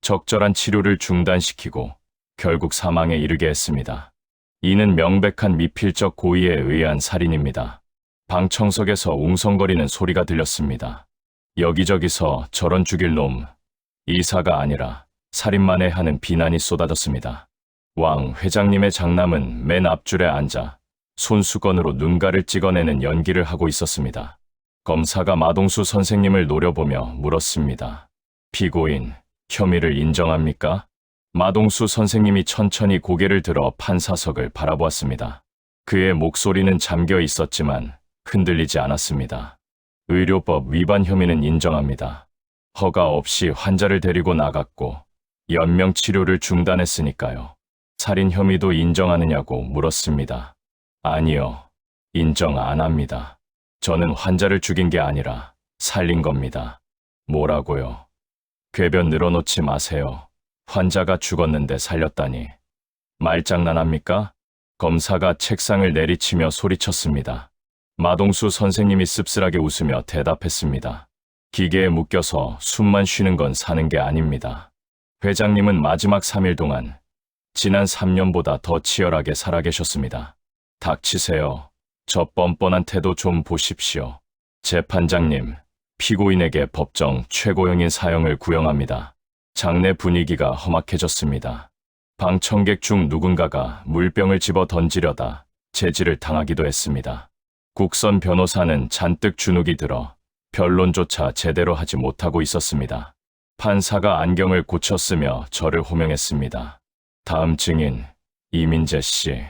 적절한 치료를 중단시키고 결국 사망에 이르게 했습니다. 이는 명백한 미필적 고의에 의한 살인입니다. 방청석에서 웅성거리는 소리가 들렸습니다. 여기저기서 저런 죽일 놈, 의사가 아니라 살인만 해 하는 비난이 쏟아졌습니다. 왕 회장님의 장남은 맨 앞줄에 앉아 손수건으로 눈가를 찍어내는 연기를 하고 있었습니다. 검사가 마동수 선생님을 노려보며 물었습니다. 피고인, 혐의를 인정합니까? 마동수 선생님이 천천히 고개를 들어 판사석을 바라보았습니다. 그의 목소리는 잠겨 있었지만 흔들리지 않았습니다. 의료법 위반 혐의는 인정합니다. 허가 없이 환자를 데리고 나갔고 연명 치료를 중단했으니까요. 살인 혐의도 인정하느냐고 물었습니다. 아니요, 인정 안 합니다. 저는 환자를 죽인 게 아니라 살린 겁니다. 뭐라고요? 궤변 늘어놓지 마세요. 환자가 죽었는데 살렸다니. 말장난합니까? 검사가 책상을 내리치며 소리쳤습니다. 마동수 선생님이 씁쓸하게 웃으며 대답했습니다. 기계에 묶여서 숨만 쉬는 건 사는 게 아닙니다. 회장님은 마지막 3일 동안 지난 3년보다 더 치열하게 살아계셨습니다. 닥치세요. 저 뻔뻔한 태도 좀 보십시오. 재판장님, 피고인에게 법정 최고형인 사형을 구형합니다. 장내 분위기가 험악해졌습니다. 방청객 중 누군가가 물병을 집어 던지려다 제지를 당하기도 했습니다. 국선 변호사는 잔뜩 주눅이 들어 변론조차 제대로 하지 못하고 있었습니다. 판사가 안경을 고쳤으며 저를 호명했습니다. 다음 증인, 이민재 씨,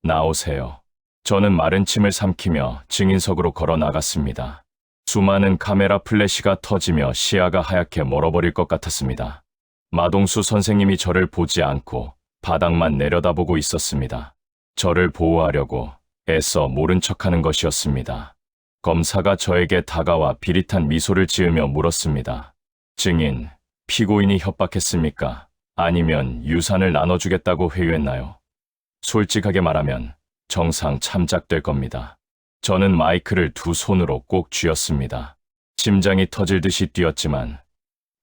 나오세요. 저는 마른 침을 삼키며 증인석으로 걸어 나갔습니다. 수많은 카메라 플래시가 터지며 시야가 하얗게 멀어버릴 것 같았습니다. 마동수 선생님이 저를 보지 않고 바닥만 내려다보고 있었습니다. 저를 보호하려고 애써 모른 척하는 것이었습니다. 검사가 저에게 다가와 비릿한 미소를 지으며 물었습니다. 증인, 피고인이 협박했습니까? 아니면 유산을 나눠주겠다고 회유했나요? 솔직하게 말하면 정상 참작될 겁니다. 저는 마이크를 두 손으로 꼭 쥐었습니다. 심장이 터질 듯이 뛰었지만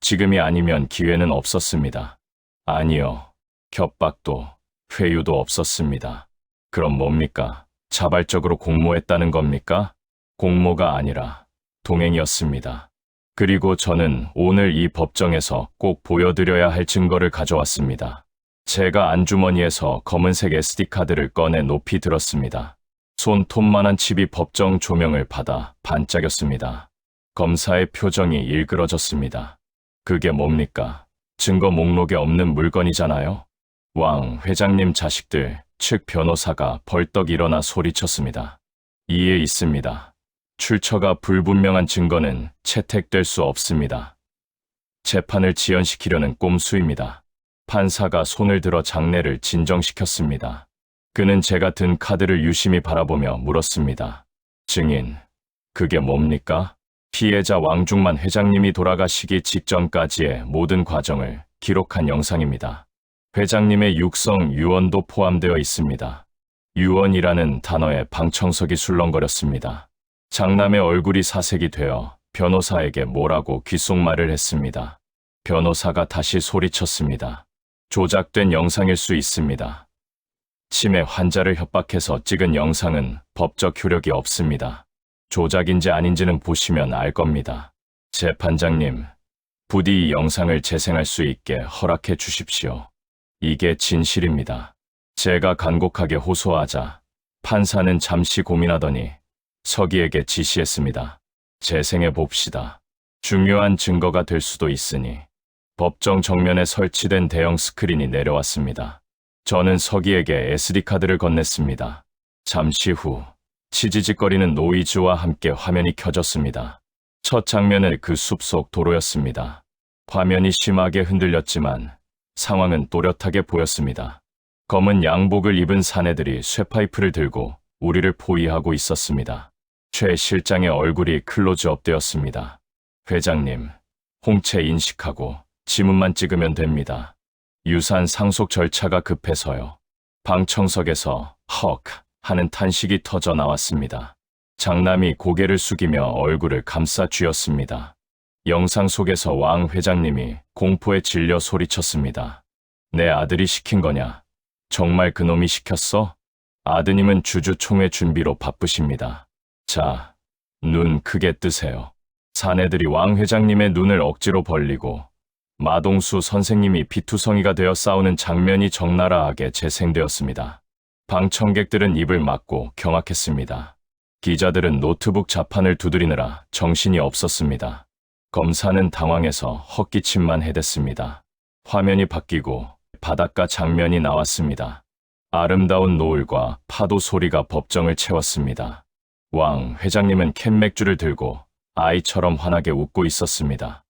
지금이 아니면 기회는 없었습니다. 아니요, 협박도 회유도 없었습니다. 그럼 뭡니까? 자발적으로 공모했다는 겁니까? 공모가 아니라 동행이었습니다. 그리고 저는 오늘 이 법정에서 꼭 보여드려야 할 증거를 가져왔습니다. 제가 안주머니에서 검은색 SD카드를 꺼내 높이 들었습니다. 손톱만한 칩이 법정 조명을 받아 반짝였습니다. 검사의 표정이 일그러졌습니다. 그게 뭡니까? 증거 목록에 없는 물건이잖아요. 왕 회장님 자식들 측 변호사가 벌떡 일어나 소리쳤습니다. 이에 있습니다. 출처가 불분명한 증거는 채택될 수 없습니다. 재판을 지연시키려는 꼼수입니다. 판사가 손을 들어 장내를 진정시켰습니다. 그는 제가 든 카드를 유심히 바라보며 물었습니다. 증인, 그게 뭡니까? 피해자 왕중만 회장님이 돌아가시기 직전까지의 모든 과정을 기록한 영상입니다. 회장님의 육성 유언도 포함되어 있습니다. 유언이라는 단어에 방청석이 술렁거렸습니다. 장남의 얼굴이 사색이 되어 변호사에게 뭐라고 귓속말을 했습니다. 변호사가 다시 소리쳤습니다. 조작된 영상일 수 있습니다. 치매 환자를 협박해서 찍은 영상은 법적 효력이 없습니다. 조작인지 아닌지는 보시면 알 겁니다. 재판장님, 부디 이 영상을 재생할 수 있게 허락해 주십시오. 이게 진실입니다. 제가 간곡하게 호소하자 판사는 잠시 고민하더니 서기에게 지시했습니다. 재생해 봅시다. 중요한 증거가 될 수도 있으니. 법정 정면에 설치된 대형 스크린이 내려왔습니다. 저는 서기에게 SD카드를 건넸습니다. 잠시 후 치지직거리는 노이즈와 함께 화면이 켜졌습니다. 첫 장면은 그 숲속 도로였습니다. 화면이 심하게 흔들렸지만 상황은 또렷하게 보였습니다. 검은 양복을 입은 사내들이 쇠파이프를 들고 우리를 포위하고 있었습니다. 최 실장의 얼굴이 클로즈업 되었습니다. 회장님, 홍채 인식하고 지문만 찍으면 됩니다. 유산 상속 절차가 급해서요. 방청석에서 헉 하는 탄식이 터져 나왔습니다. 장남이 고개를 숙이며 얼굴을 감싸 쥐었습니다. 영상 속에서 왕 회장님이 공포에 질려 소리쳤습니다. 내 아들이 시킨 거냐? 정말 그놈이 시켰어? 아드님은 주주총회 준비로 바쁘십니다. 자, 눈 크게 뜨세요. 사내들이 왕 회장님의 눈을 억지로 벌리고 마동수 선생님이 비투성이가 되어 싸우는 장면이 적나라하게 재생되었습니다. 방청객들은 입을 막고 경악했습니다. 기자들은 노트북 자판을 두드리느라 정신이 없었습니다. 검사는 당황해서 헛기침만 해댔습니다. 화면이 바뀌고 바닷가 장면이 나왔습니다. 아름다운 노을과 파도 소리가 법정을 채웠습니다. 왕 회장님은 캔맥주를 들고 아이처럼 환하게 웃고 있었습니다.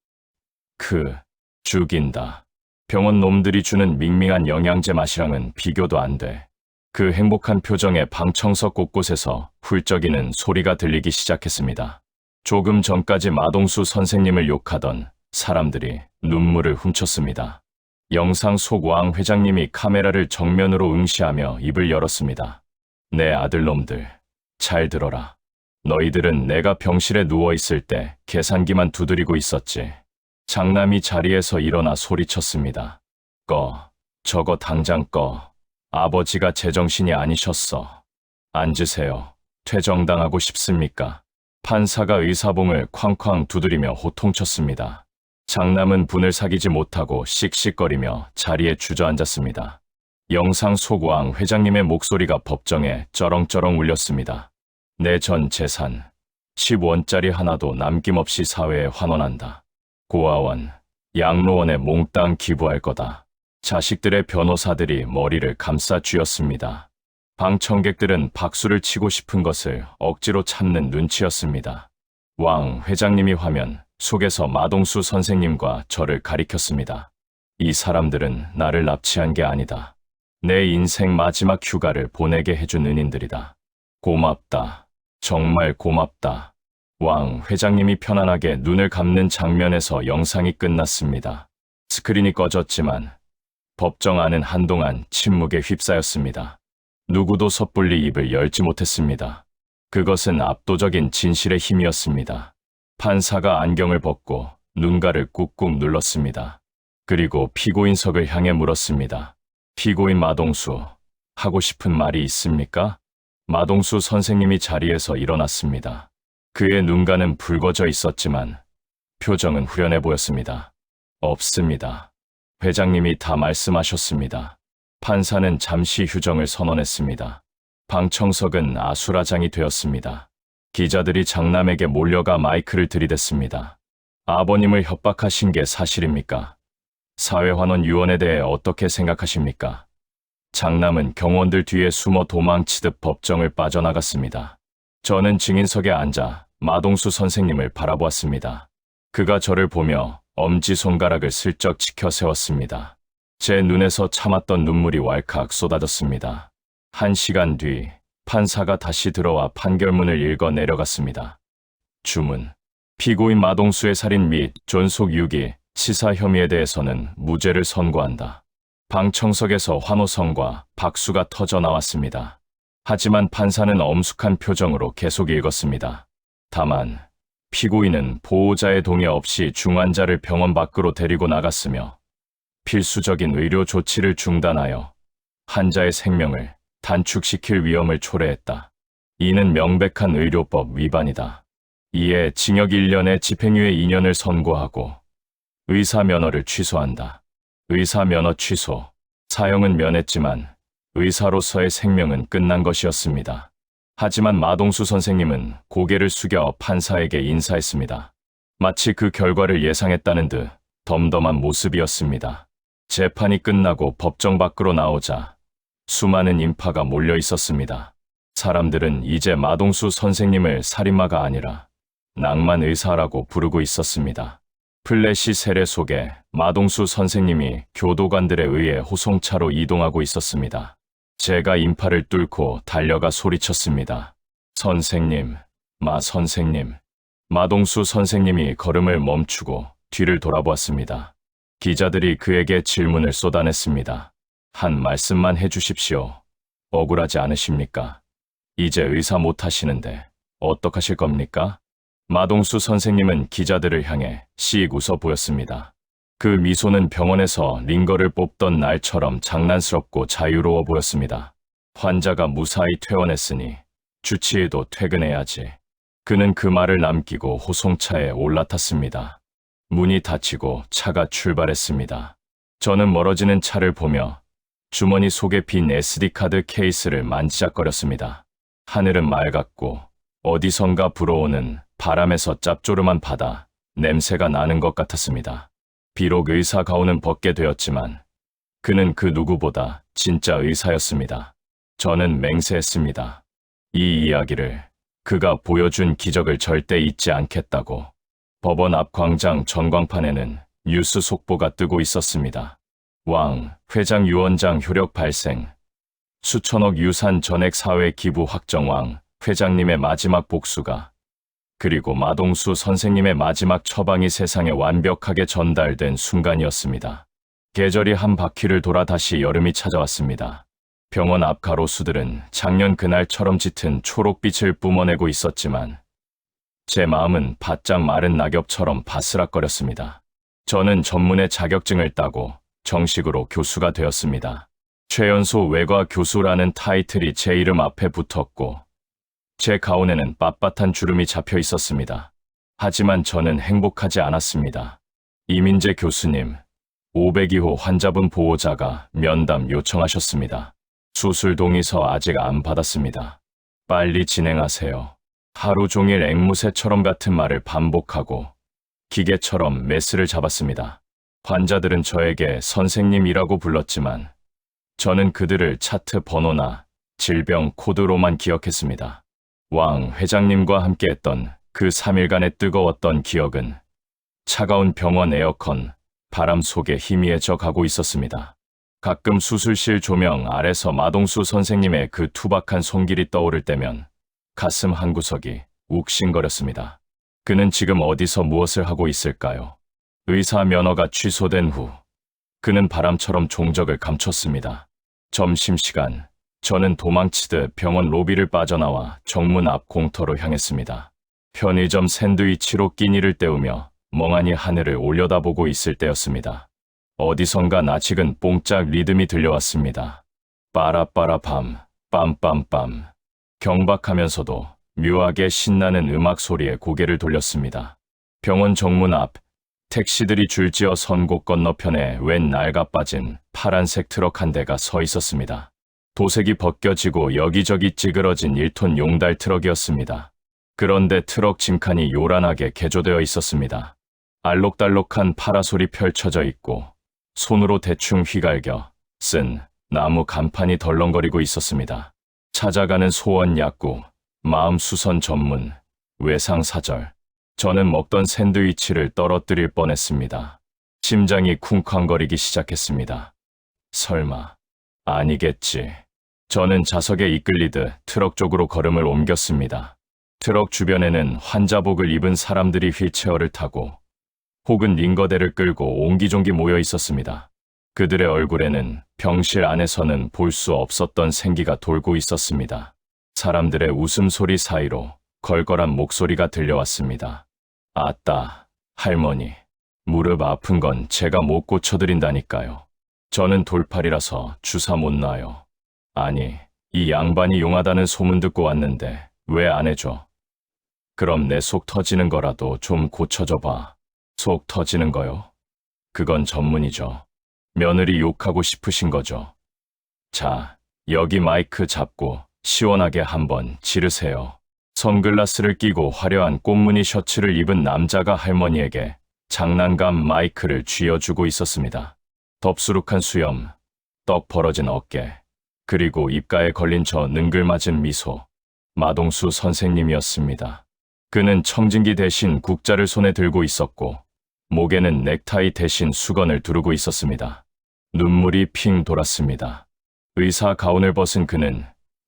죽인다. 병원 놈들이 주는 밍밍한 영양제 맛이랑은 비교도 안 돼. 그 행복한 표정에 방청석 곳곳에서 훌쩍이는 소리가 들리기 시작했습니다. 조금 전까지 마동수 선생님을 욕하던 사람들이 눈물을 훔쳤습니다. 영상 속 왕 회장님이 카메라를 정면으로 응시하며 입을 열었습니다. 내 아들놈들, 잘 들어라. 너희들은 내가 병실에 누워있을 때 계산기만 두드리고 있었지. 장남이 자리에서 일어나 소리쳤습니다. 꺼. 저거 당장 꺼. 아버지가 제정신이 아니셨어. 앉으세요. 퇴정당하고 싶습니까? 판사가 의사봉을 쾅쾅 두드리며 호통쳤습니다. 장남은 분을 사귀지 못하고 씩씩거리며 자리에 주저앉았습니다. 영상 속 왕 회장님의 목소리가 법정에 쩌렁쩌렁 울렸습니다. 내 전 재산 10원짜리 하나도 남김없이 사회에 환원한다. 고아원, 양로원에 몽땅 기부할 거다. 자식들의 변호사들이 머리를 감싸 쥐었습니다. 방청객들은 박수를 치고 싶은 것을 억지로 참는 눈치였습니다. 왕 회장님이 화면 속에서 마동수 선생님과 저를 가리켰습니다. 이 사람들은 나를 납치한 게 아니다. 내 인생 마지막 휴가를 보내게 해준 은인들이다. 고맙다. 정말 고맙다. 왕 회장님이 편안하게 눈을 감는 장면에서 영상이 끝났습니다. 스크린이 꺼졌지만 법정 안은 한동안 침묵에 휩싸였습니다. 누구도 섣불리 입을 열지 못했습니다. 그것은 압도적인 진실의 힘이었습니다. 판사가 안경을 벗고 눈가를 꾹꾹 눌렀습니다. 그리고 피고인석을 향해 물었습니다. 피고인 마동수, 하고 싶은 말이 있습니까? 마동수 선생님이 자리에서 일어났습니다. 그의 눈가는 붉어져 있었지만 표정은 후련해 보였습니다. 없습니다. 회장님이 다 말씀하셨습니다. 판사는 잠시 휴정을 선언했습니다. 방청석은 아수라장이 되었습니다. 기자들이 장남에게 몰려가 마이크를 들이댔습니다. 아버님을 협박하신 게 사실입니까? 사회환원위원회에 대해 어떻게 생각하십니까? 장남은 경원들 뒤에 숨어 도망치듯 법정을 빠져나갔습니다. 저는 증인석에 앉아 마동수 선생님을 바라보았습니다. 그가 저를 보며 엄지손가락을 슬쩍 치켜 세웠습니다. 제 눈에서 참았던 눈물이 왈칵 쏟아졌습니다. 1시간 뒤 판사가 다시 들어와 판결문을 읽어 내려갔습니다. 주문. 피고인 마동수의 살인 및 존속 유기, 치사 혐의에 대해서는 무죄를 선고한다. 방청석에서 환호성과 박수가 터져 나왔습니다. 하지만 판사는 엄숙한 표정으로 계속 읽었습니다. 다만 피고인은 보호자의 동의 없이 중환자를 병원 밖으로 데리고 나갔으며 필수적인 의료 조치를 중단하여 환자의 생명을 단축시킬 위험을 초래했다. 이는 명백한 의료법 위반이다. 이에 징역 1년에 집행유예 2년을 선고하고 의사 면허를 취소한다. 의사 면허 취소. 사형은 면했지만 의사로서의 생명은 끝난 것이었습니다. 하지만 마동수 선생님은 고개를 숙여 판사에게 인사했습니다. 마치 그 결과를 예상했다는 듯 덤덤한 모습이었습니다. 재판이 끝나고 법정 밖으로 나오자 수많은 인파가 몰려 있었습니다. 사람들은 이제 마동수 선생님을 살인마가 아니라 낭만 의사라고 부르고 있었습니다. 플래시 세례 속에 마동수 선생님이 교도관들에 의해 호송차로 이동하고 있었습니다. 제가 인파를 뚫고 달려가 소리쳤습니다. 선생님, 마 선생님. 마동수 선생님이 걸음을 멈추고 뒤를 돌아보았습니다. 기자들이 그에게 질문을 쏟아냈습니다. 한 말씀만 해주십시오. 억울하지 않으십니까? 이제 의사 못하시는데 어떡하실 겁니까? 마동수 선생님은 기자들을 향해 씩 웃어 보였습니다. 그 미소는 병원에서 링거를 뽑던 날처럼 장난스럽고 자유로워 보였습니다. 환자가 무사히 퇴원했으니 주치의도 퇴근해야지. 그는 그 말을 남기고 호송차에 올라탔습니다. 문이 닫히고 차가 출발했습니다. 저는 멀어지는 차를 보며 주머니 속에 빈 SD카드 케이스를 만지작거렸습니다. 하늘은 맑았고 어디선가 불어오는 바람에서 짭조름한 바다 냄새가 나는 것 같았습니다. 비록 의사 가운은 벗게 되었지만 그는 그 누구보다 진짜 의사였습니다. 저는 맹세했습니다. 이 이야기를 그가 보여준 기적을 절대 잊지 않겠다고. 법원 앞 광장 전광판에는 뉴스 속보가 뜨고 있었습니다. 왕, 회장 유언장 효력 발생. 수천억 유산 전액 사회 기부 확정. 왕, 회장님의 마지막 복수가. 그리고 마동수 선생님의 마지막 처방이 세상에 완벽하게 전달된 순간이었습니다. 계절이 한 바퀴를 돌아 다시 여름이 찾아왔습니다. 병원 앞 가로수들은 작년 그날처럼 짙은 초록빛을 뿜어내고 있었지만 제 마음은 바짝 마른 낙엽처럼 바스락거렸습니다. 저는 전문의 자격증을 따고 정식으로 교수가 되었습니다. 최연소 외과 교수라는 타이틀이 제 이름 앞에 붙었고 제 가운에는 빳빳한 주름이 잡혀 있었습니다. 하지만 저는 행복하지 않았습니다. 이민재 교수님, 502호 환자분 보호자가 면담 요청하셨습니다. 수술 동의서 아직 안 받았습니다. 빨리 진행하세요. 하루 종일 앵무새처럼 같은 말을 반복하고 기계처럼 메스를 잡았습니다. 환자들은 저에게 선생님이라고 불렀지만 저는 그들을 차트 번호나 질병 코드로만 기억했습니다. 왕 회장님과 함께했던 그 3일간의 뜨거웠던 기억은 차가운 병원 에어컨, 바람 속에 희미해져 가고 있었습니다. 가끔 수술실 조명 아래서 마동수 선생님의 그 투박한 손길이 떠오를 때면 가슴 한구석이 욱신거렸습니다. 그는 지금 어디서 무엇을 하고 있을까요? 의사 면허가 취소된 후 그는 바람처럼 종적을 감췄습니다. 점심시간, 저는 도망치듯 병원 로비를 빠져나와 정문 앞 공터로 향했습니다. 편의점 샌드위치로 끼니를 때우며 멍하니 하늘을 올려다보고 있을 때였습니다. 어디선가 낯익은 뽕짝 리듬이 들려왔습니다. 빠라빠라밤, 빰빰빰. 경박하면서도 묘하게 신나는 음악 소리에 고개를 돌렸습니다. 병원 정문 앞, 택시들이 줄지어 선 곳 건너편에 웬 낡아빠진 파란색 트럭 한 대가 서 있었습니다. 도색이 벗겨지고 여기저기 찌그러진 1톤 용달 트럭이었습니다. 그런데 트럭 짐칸이 요란하게 개조되어 있었습니다. 알록달록한 파라솔이 펼쳐져 있고 손으로 대충 휘갈겨 쓴 나무 간판이 덜렁거리고 있었습니다. 찾아가는 소원 약국, 마음 수선 전문, 외상 사절. 저는 먹던 샌드위치를 떨어뜨릴 뻔했습니다. 심장이 쿵쾅거리기 시작했습니다. 설마, 아니겠지. 저는 좌석에 이끌리듯 트럭 쪽으로 걸음을 옮겼습니다. 트럭 주변에는 환자복을 입은 사람들이 휠체어를 타고 혹은 링거대를 끌고 옹기종기 모여 있었습니다. 그들의 얼굴에는 병실 안에서는 볼 수 없었던 생기가 돌고 있었습니다. 사람들의 웃음소리 사이로 걸걸한 목소리가 들려왔습니다. 아따, 할머니. 무릎 아픈 건 제가 못 고쳐드린다니까요. 저는 돌팔이라서 주사 못 놔요. 아니, 이 양반이 용하다는 소문 듣고 왔는데 왜 안 해줘? 그럼 내 속 터지는 거라도 좀 고쳐줘봐. 속 터지는 거요? 그건 전문이죠. 며느리 욕하고 싶으신 거죠. 자, 여기 마이크 잡고 시원하게 한번 지르세요. 선글라스를 끼고 화려한 꽃무늬 셔츠를 입은 남자가 할머니에게 장난감 마이크를 쥐어주고 있었습니다. 덥수룩한 수염, 떡 벌어진 어깨, 그리고 입가에 걸린 저 능글맞은 미소. 마동수 선생님이었습니다. 그는 청진기 대신 국자를 손에 들고 있었고 목에는 넥타이 대신 수건을 두르고 있었습니다. 눈물이 핑 돌았습니다. 의사 가운을 벗은 그는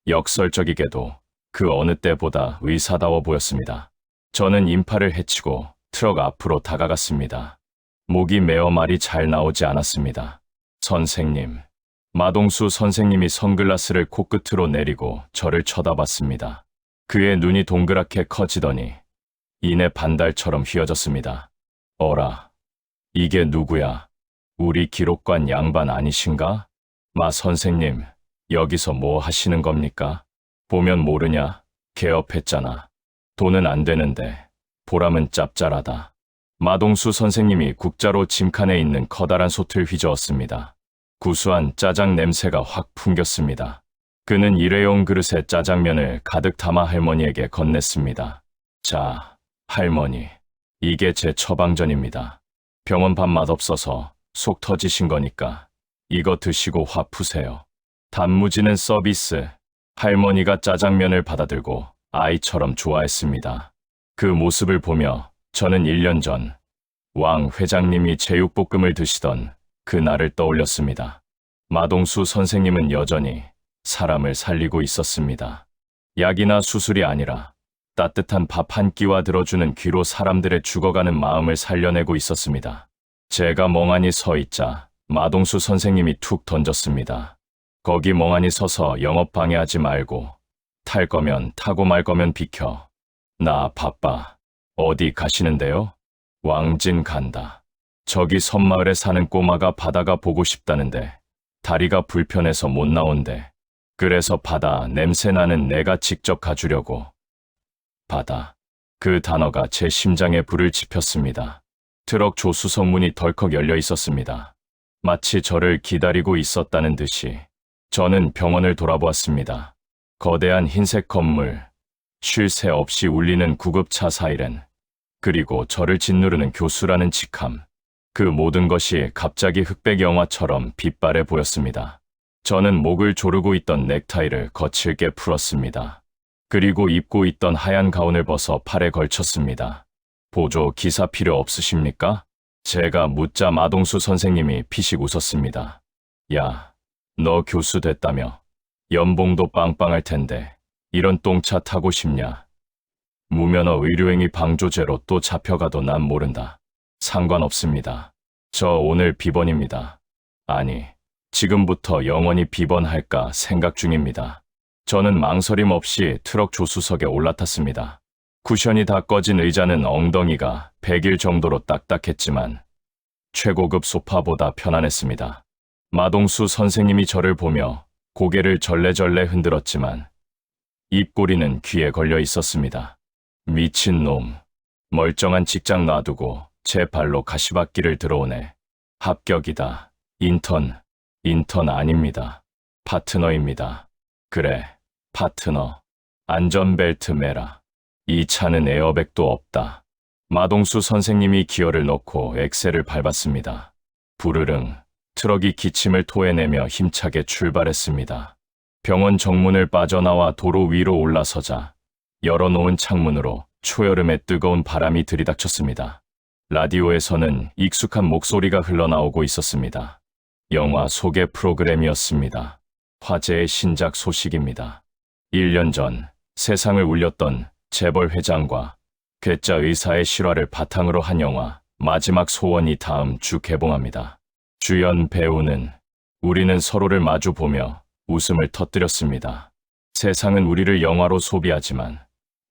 역설적이게도 그 어느 때보다 의사다워 보였습니다. 저는 인파를 헤치고 트럭 앞으로 다가갔습니다. 목이 메어 말이 잘 나오지 않았습니다. 선생님. 마동수 선생님이 선글라스를 코끝으로 내리고 저를 쳐다봤습니다. 그의 눈이 동그랗게 커지더니 이내 반달처럼 휘어졌습니다. 어라, 이게 누구야? 우리 기록관 양반 아니신가? 마 선생님, 여기서 뭐 하시는 겁니까? 보면 모르냐? 개업했잖아. 돈은 안 되는데 보람은 짭짤하다. 마동수 선생님이 국자로 짐칸에 있는 커다란 솥을 휘저었습니다. 구수한 짜장 냄새가 확 풍겼습니다. 그는 일회용 그릇에 짜장면을 가득 담아 할머니에게 건넸습니다. 자, 할머니, 이게 제 처방전입니다. 병원 밥 맛없어서 속 터지신 거니까 이거 드시고 화 푸세요. 단무지는 서비스. 할머니가 짜장면을 받아들고 아이처럼 좋아했습니다. 그 모습을 보며 저는 1년 전 왕 회장님이 제육볶음을 드시던 그 날을 떠올렸습니다. 마동수 선생님은 여전히 사람을 살리고 있었습니다. 약이나 수술이 아니라 따뜻한 밥 한 끼와 들어주는 귀로 사람들의 죽어가는 마음을 살려내고 있었습니다. 제가 멍하니 서 있자 마동수 선생님이 툭 던졌습니다. 거기 멍하니 서서 영업 방해하지 말고 탈 거면 타고 말 거면 비켜. 나 바빠. 어디 가시는데요? 왕진 간다. 저기 섬마을에 사는 꼬마가 바다가 보고 싶다는데 다리가 불편해서 못 나온대. 그래서 바다 냄새 나는 내가 직접 가주려고. 바다. 그 단어가 제 심장에 불을 지폈습니다. 트럭 조수석 문이 덜컥 열려 있었습니다. 마치 저를 기다리고 있었다는 듯이. 저는 병원을 돌아보았습니다. 거대한 흰색 건물, 쉴 새 없이 울리는 구급차 사이렌, 그리고 저를 짓누르는 교수라는 직함. 그 모든 것이 갑자기 흑백 영화처럼 빛바래 보였습니다. 저는 목을 조르고 있던 넥타이를 거칠게 풀었습니다. 그리고 입고 있던 하얀 가운을 벗어 팔에 걸쳤습니다. 보조 기사 필요 없으십니까? 제가 묻자 마동수 선생님이 피식 웃었습니다. 야, 너 교수 됐다며. 연봉도 빵빵할 텐데 이런 똥차 타고 싶냐? 무면허 의료행위 방조죄로 또 잡혀가도 난 모른다. 상관없습니다. 저 오늘 비번입니다. 아니, 지금부터 영원히 비번할까 생각 중입니다. 저는 망설임 없이 트럭 조수석에 올라탔습니다. 쿠션이 다 꺼진 의자는 엉덩이가 100일 정도로 딱딱했지만 최고급 소파보다 편안했습니다. 마동수 선생님이 저를 보며 고개를 절레절레 흔들었지만 입꼬리는 귀에 걸려 있었습니다. 미친놈. 멀쩡한 직장 놔두고 제 발로 가시밭길을 들어오네. 합격이다. 인턴 아닙니다. 파트너입니다. 그래, 파트너. 안전벨트 매라. 이 차는 에어백도 없다. 마동수 선생님이 기어를 넣고 엑셀을 밟았습니다. 부르릉. 트럭이 기침을 토해내며 힘차게 출발했습니다. 병원 정문을 빠져나와 도로 위로 올라서자 열어놓은 창문으로 초여름의 뜨거운 바람이 들이닥쳤습니다. 라디오에서는 익숙한 목소리가 흘러나오고 있었습니다. 영화 소개 프로그램이었습니다. 화제의 신작 소식입니다. 1년 전 세상을 울렸던 재벌 회장과 괴짜 의사의 실화를 바탕으로 한 영화 마지막 소원이 다음 주 개봉합니다. 주연 배우는 우리는 서로를 마주보며 웃음을 터뜨렸습니다. 세상은 우리를 영화로 소비하지만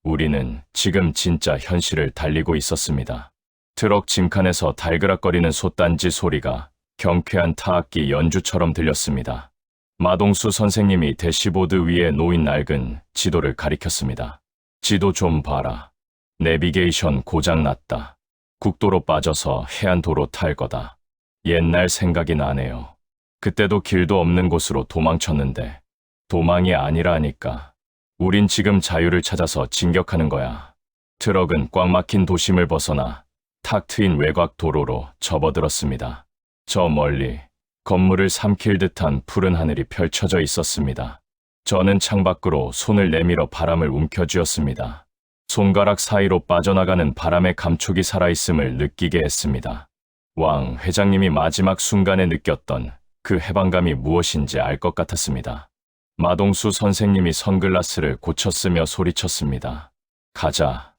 우리는 지금 진짜 현실을 달리고 있었습니다. 트럭 짐칸에서 달그락거리는 솥단지 소리가 경쾌한 타악기 연주처럼 들렸습니다. 마동수 선생님이 대시보드 위에 놓인 낡은 지도를 가리켰습니다. 지도 좀 봐라. 내비게이션 고장났다. 국도로 빠져서 해안도로 탈 거다. 옛날 생각이 나네요. 그때도 길도 없는 곳으로 도망쳤는데 도망이 아니라니까. 우린 지금 자유를 찾아서 진격하는 거야. 트럭은 꽉 막힌 도심을 벗어나 탁 트인 외곽 도로로 접어들었습니다. 저 멀리 건물을 삼킬 듯한 푸른 하늘이 펼쳐져 있었습니다. 저는 창밖으로 손을 내밀어 바람을 움켜쥐었습니다. 손가락 사이로 빠져나가는 바람의 감촉이 살아있음을 느끼게 했습니다. 왕 회장님이 마지막 순간에 느꼈던 그 해방감이 무엇인지 알 것 같았습니다. 마동수 선생님이 선글라스를 고쳤으며 소리쳤습니다. 가자.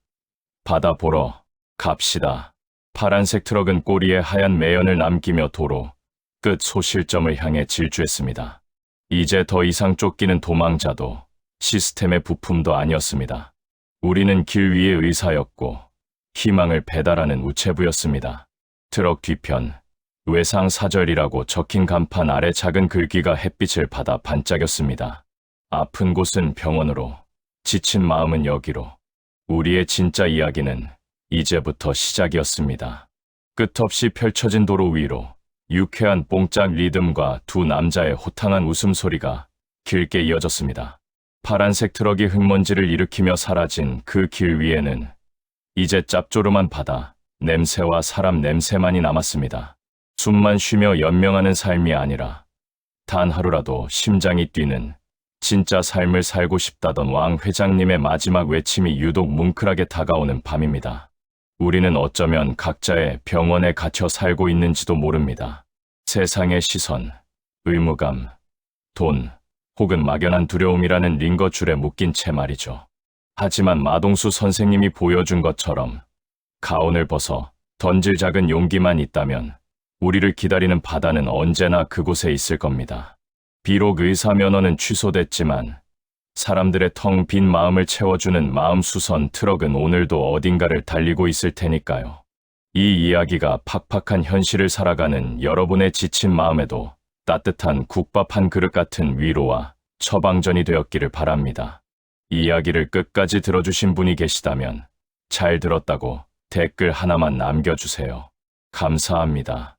바다 보러 갑시다. 파란색 트럭은 꼬리에 하얀 매연을 남기며 도로 끝 소실점을 향해 질주했습니다. 이제 더 이상 쫓기는 도망자도 시스템의 부품도 아니었습니다. 우리는 길 위의 의사였고 희망을 배달하는 우체부였습니다. 트럭 뒤편 외상사절이라고 적힌 간판 아래 작은 글귀가 햇빛을 받아 반짝였습니다. 아픈 곳은 병원으로, 지친 마음은 여기로. 우리의 진짜 이야기는 이제부터 시작이었습니다. 끝없이 펼쳐진 도로 위로 유쾌한 뽕짝 리듬과 두 남자의 호탕한 웃음소리가 길게 이어졌습니다. 파란색 트럭이 흙먼지를 일으키며 사라진 그 길 위에는 이제 짭조름한 바다, 냄새와 사람 냄새만이 남았습니다. 숨만 쉬며 연명하는 삶이 아니라 단 하루라도 심장이 뛰는 진짜 삶을 살고 싶다던 왕 회장님의 마지막 외침이 유독 뭉클하게 다가오는 밤입니다. 우리는 어쩌면 각자의 병원에 갇혀 살고 있는지도 모릅니다. 세상의 시선, 의무감, 돈, 혹은 막연한 두려움이라는 링거줄에 묶인 채 말이죠. 하지만 마동수 선생님이 보여준 것처럼 가온을 벗어 던질 작은 용기만 있다면 우리를 기다리는 바다는 언제나 그곳에 있을 겁니다. 비록 의사 면허는 취소됐지만 사람들의 텅 빈 마음을 채워주는 마음수선 트럭은 오늘도 어딘가를 달리고 있을 테니까요. 이 이야기가 팍팍한 현실을 살아가는 여러분의 지친 마음에도 따뜻한 국밥 한 그릇 같은 위로와 처방전이 되었기를 바랍니다. 이 이야기를 끝까지 들어주신 분이 계시다면 잘 들었다고 댓글 하나만 남겨주세요. 감사합니다.